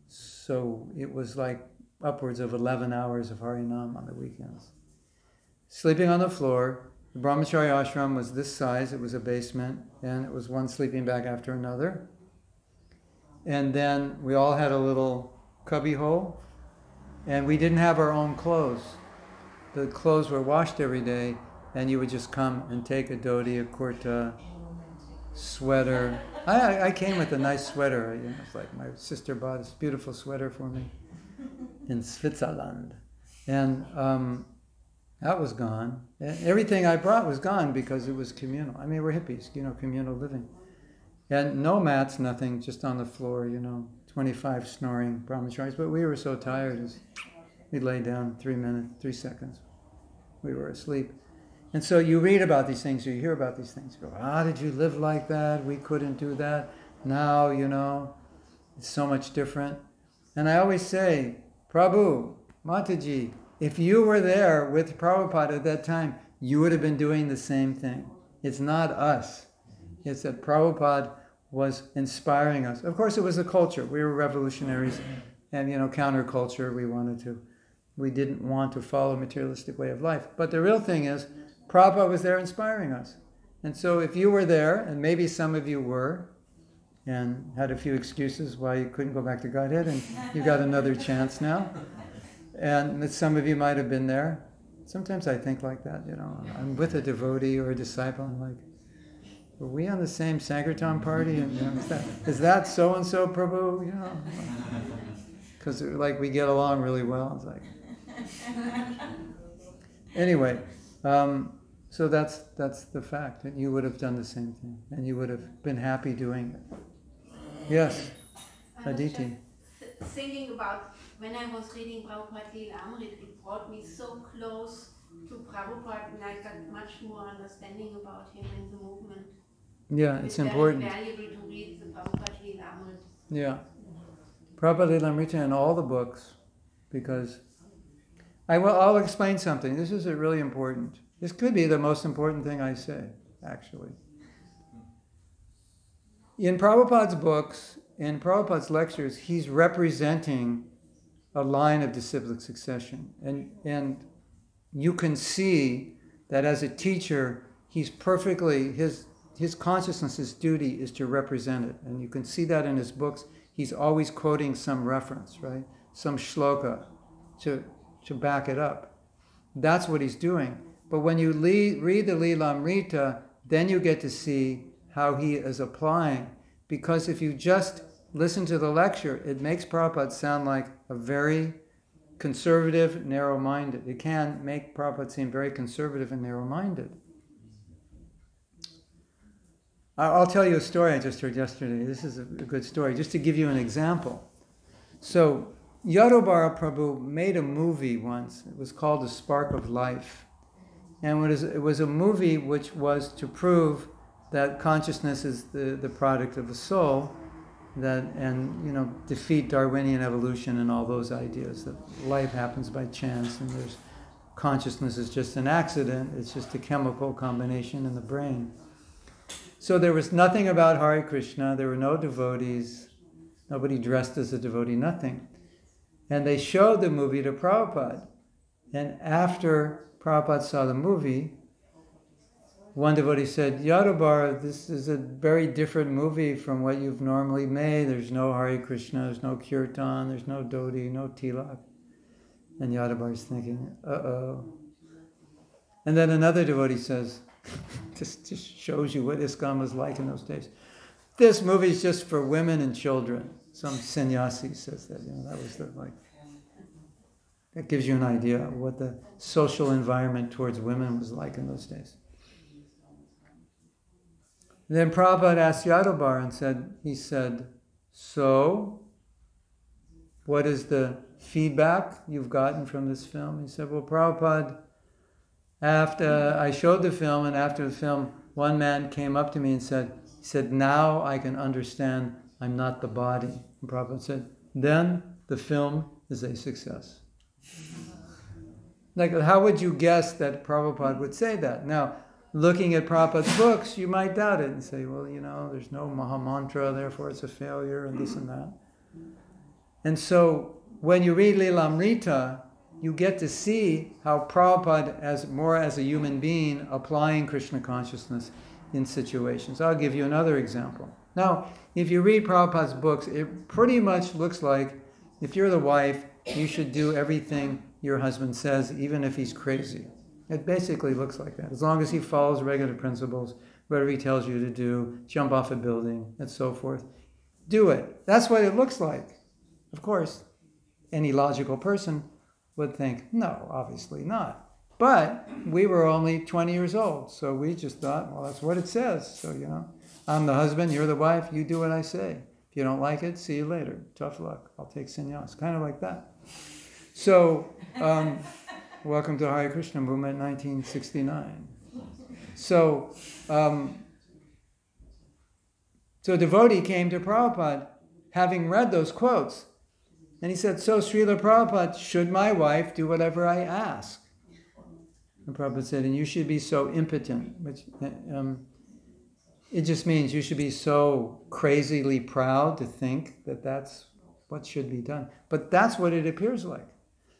So it was like upwards of 11 hours of Harinam on the weekends. Sleeping on the floor. The Brahmachari ashram was this size. It was a basement, and it was one sleeping bag after another. And then we all had a little cubby hole, and we didn't have our own clothes. The clothes were washed every day, and you would just come and take a dhoti, a kurta, sweater. I came with a nice sweater. It's like my sister bought this beautiful sweater for me in Switzerland. And that was gone. And everything I brought was gone because it was communal. I mean, we're hippies, communal living. And no mats, nothing, just on the floor, 25 snoring brahmacharis. But we were so tired, we lay down 3 seconds. We were asleep. And so you read about these things, or you hear about these things. You go, how did you live like that? We couldn't do that. Now, it's so much different. And I always say, Prabhu, Mataji, if you were there with Prabhupada at that time, you would have been doing the same thing. It's not us. It's that Prabhupada was inspiring us. Of course, it was a culture. We were revolutionaries and, counterculture. We wanted to we didn't want to follow a materialistic way of life. But the real thing is, Prabhupada was there inspiring us. And so if you were there, and maybe some of you were, and had a few excuses why you couldn't go back to Godhead, and you got another chance now, and that some of you might have been there. Sometimes I think like that, I'm with a devotee or a disciple, I'm like, were we on the same Sankirtan party? And is that so-and-so Prabhu? Because like we get along really well. It's like, anyway, so that's the fact, that you would have done the same thing, and you would have been happy doing it. Yes, Aditi. Thinking about when I was reading Prabhupada Lilamrit, it brought me so close to Prabhupada, and I got much more understanding about him and the movement. Yeah, it's important. Very valuable to read the Prabhupada Lilamrit. Yeah. Prabhupada Lilamrita in all the books, because I'll explain something. This is really important. This could be the most important thing I say, actually. In Prabhupada's books, in Prabhupada's lectures, he's representing a line of disciplic succession. And you can see that as a teacher, he's perfectly, his consciousness, his duty is to represent it. And you can see that in his books. He's always quoting some reference, right? Some shloka to back it up. That's what he's doing. But when you read the Lilamrita, then you get to see how he is applying. Because if you just listen to the lecture, it makes Prabhupada sound like a very conservative, narrow-minded. It can make Prabhupada seem very conservative and narrow-minded. I'll tell you a story I just heard yesterday. This is a good story, just to give you an example. So, Yadobara Prabhu made a movie once. It was called The Spark of Life. And it was a movie which was to prove that consciousness is the product of the soul, and defeat Darwinian evolution and all those ideas, that life happens by chance and consciousness is just an accident, it's just a chemical combination in the brain. So there was nothing about Hare Krishna, there were no devotees, nobody dressed as a devotee, nothing. And they showed the movie to Prabhupada. And after Prabhupada saw the movie, one devotee said, Yadobara, this is a very different movie from what you've normally made. There's no Hare Krishna, there's no Kirtan, there's no Dodi, no Tilak. And Yadobara's thinking, uh-oh. And then another devotee says, this just shows you what ISKCON was like in those days. This movie's just for women and children. Some sannyasi says that, that was that gives you an idea of what the social environment towards women was like in those days. Then Prabhupada asked Yadobara and he said, so, what is the feedback you've gotten from this film? He said, well, Prabhupada, after I showed the film, and after the film, one man came up to me and said, now I can understand I'm not the body. And Prabhupada said, then the film is a success. Like, how would you guess that Prabhupada would say that? Now, looking at Prabhupada's books, you might doubt it and say, well, there's no Mahamantra, therefore it's a failure, and this and that. And so, when you read Lilamrita, you get to see how Prabhupada, more as a human being, applying Krishna consciousness in situations. I'll give you another example. Now, if you read Prabhupada's books, it pretty much looks like, if you're the wife, you should do everything your husband says, even if he's crazy. It basically looks like that. As long as he follows regular principles, whatever he tells you to do, jump off a building, and so forth, do it. That's what it looks like. Of course, any logical person would think, no, obviously not. But we were only 20 years old, so we just thought, well, that's what it says. So, I'm the husband, you're the wife, you do what I say. If you don't like it, see you later. Tough luck. I'll take sannyas. Kind of like that. So, welcome to Hare Krishna movement 1969. So a devotee came to Prabhupada having read those quotes. And he said, so Srila Prabhupada, should my wife do whatever I ask? And Prabhupada said, and you should be so impotent, which it just means you should be so crazily proud to think that that's what should be done. But that's what it appears like.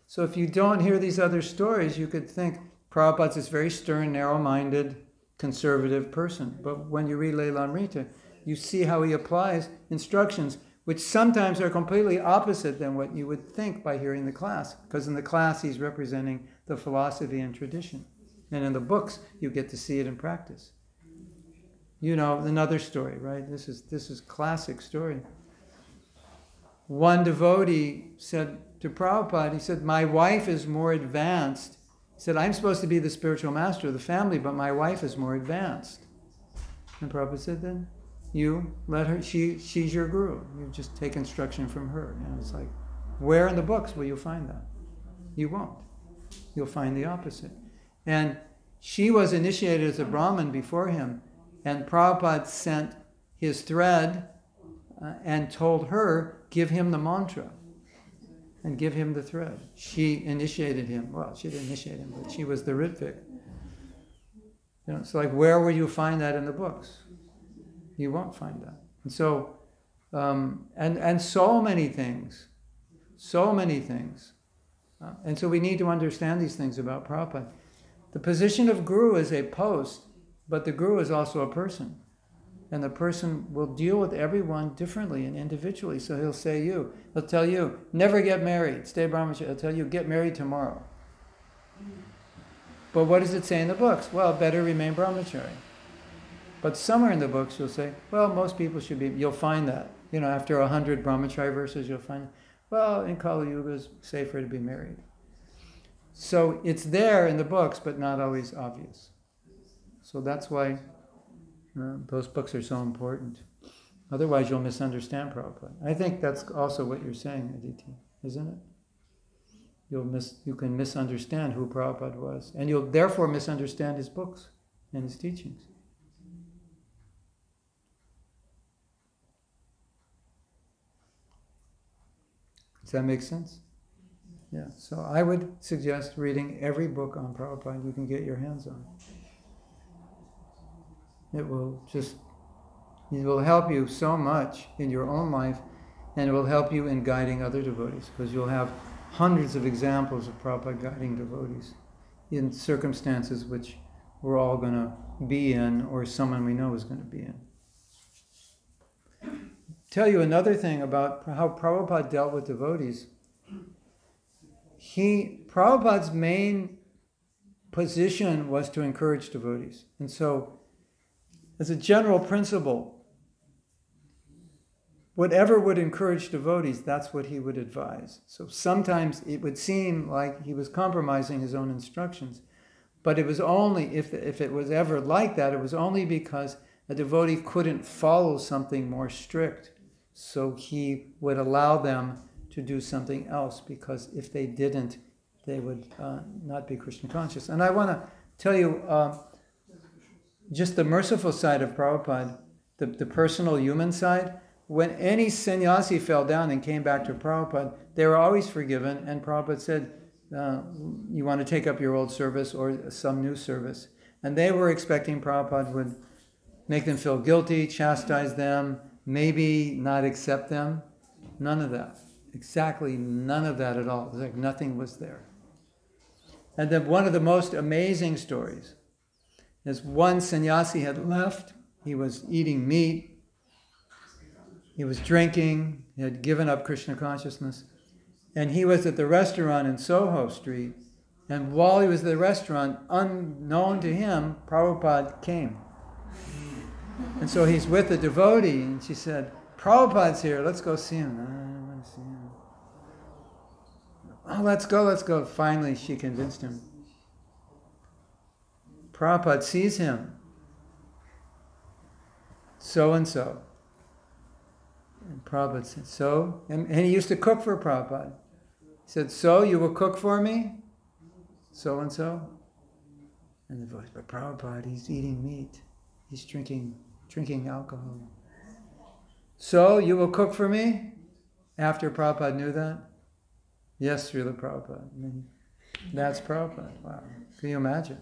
So if you don't hear these other stories, you could think Prabhupada's this very stern, narrow-minded, conservative person. But when you read Leelamrita, you see how he applies instructions, which sometimes are completely opposite than what you would think by hearing the class. Because in the class, he's representing the philosophy and tradition. And in the books, you get to see it in practice. You know, another story, right? This is classic story. One devotee said to Prabhupada, he said, my wife is more advanced. He said, I'm supposed to be the spiritual master of the family, but my wife is more advanced. And Prabhupada said, then you let her, she's your guru. You just take instruction from her. And it's like, where in the books will you find that? You won't. You'll find the opposite. And she was initiated as a Brahmin before him, and Prabhupada sent his thread and told her, give him the mantra and give him the thread. She initiated him. Well, she didn't initiate him, but she was the Ritvik. You know, it's like, where will you find that in the books? You won't find that. And so, and so many things. And so we need to understand these things about Prabhupada. The position of guru is a post, but the guru is also a person. And the person will deal with everyone differently and individually. So he'll tell you, never get married, stay brahmachari. He'll tell you, get married tomorrow. But what does it say in the books? Well, better remain brahmachari. But somewhere in the books you'll say, well, most people should be, you'll find that. You know, after 100 brahmachari verses, you'll find, well, in Kali Yuga it's safer to be married. So it's there in the books, but not always obvious. So that's why those books are so important. Otherwise, you'll misunderstand Prabhupada. I think that's also what you're saying, Aditi, isn't it? You can misunderstand who Prabhupada was, and you'll therefore misunderstand his books and his teachings. Does that make sense? Yeah. So I would suggest reading every book on Prabhupada you can get your hands on. It will help you so much in your own life, and it will help you in guiding other devotees, because you'll have hundreds of examples of Prabhupada guiding devotees in circumstances which we're all going to be in, or someone we know is going to be in. Tell you another thing about how Prabhupada dealt with devotees. Prabhupada's main position was to encourage devotees. And so, as a general principle, whatever would encourage devotees, that's what he would advise. So sometimes it would seem like he was compromising his own instructions, but it was only, if it was ever like that, it was only because a devotee couldn't follow something more strict. So he would allow them to do something else, because if they didn't, they would not be Krishna conscious. And I want to tell you just the merciful side of Prabhupada, the personal human side. When any sannyasi fell down and came back to Prabhupada, they were always forgiven, and Prabhupada said, you want to take up your old service or some new service. And they were expecting Prabhupada would make them feel guilty, chastise them, maybe not accept them. None of that. Exactly none of that at all. It was like nothing was there. And then one of the most amazing stories is one sannyasi had left. He was eating meat. He was drinking. He had given up Krishna consciousness. And he was at the restaurant in Soho Street. And while he was at the restaurant, unknown to him, Prabhupada came. And so he's with a devotee, and she said, Prabhupada's here, let's go see him. I don't want to see him. Oh, let's go. Finally, she convinced him. Prabhupada sees him. So-and-so. And Prabhupada said, so? And he used to cook for Prabhupada. He said, so, you will cook for me? So-and-so? And the devotee, but Prabhupada, he's eating meat. He's drinking alcohol. So, you will cook for me? After Prabhupada knew that? Yes, Srila Prabhupada. I mean, that's Prabhupada. Wow. Can you imagine?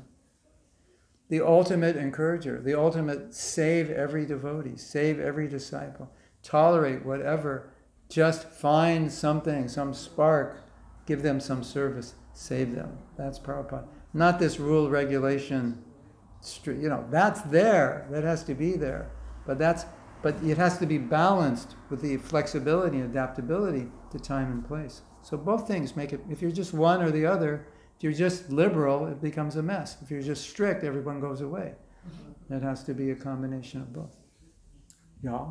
The ultimate encourager, the ultimate save every devotee, save every disciple, tolerate whatever, just find something, some spark give them some service, save them. That's Prabhupada. Not this rule, regulation, that's there. That has to be there. But it has to be balanced with the flexibility and adaptability to time and place. So both things make it, if you're just one or the other, if you're just liberal, it becomes a mess. If you're just strict, everyone goes away. It has to be a combination of both. Yeah,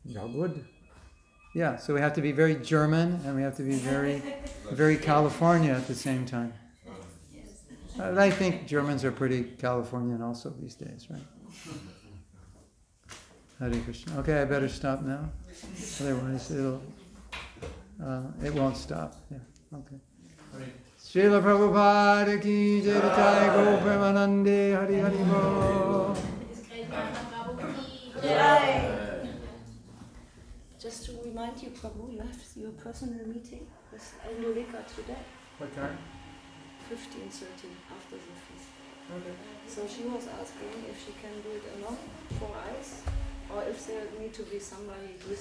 good. Yeah, so we have to be very German and we have to be very, very California at the same time. I think Germans are pretty Californian also these days, right? Hare Krishna. Okay, I better stop now. Otherwise it won't stop. Yeah, okay. Srila Prabhupada ki jai, jai Go Premanande, Hari Hari Bo. Just to remind you, Prabhu, you have your personal meeting with Indolika today. What time? 15:30 after the feast. Okay. So she was asking if she can do it alone, 4 eyes, or if there need to be somebody with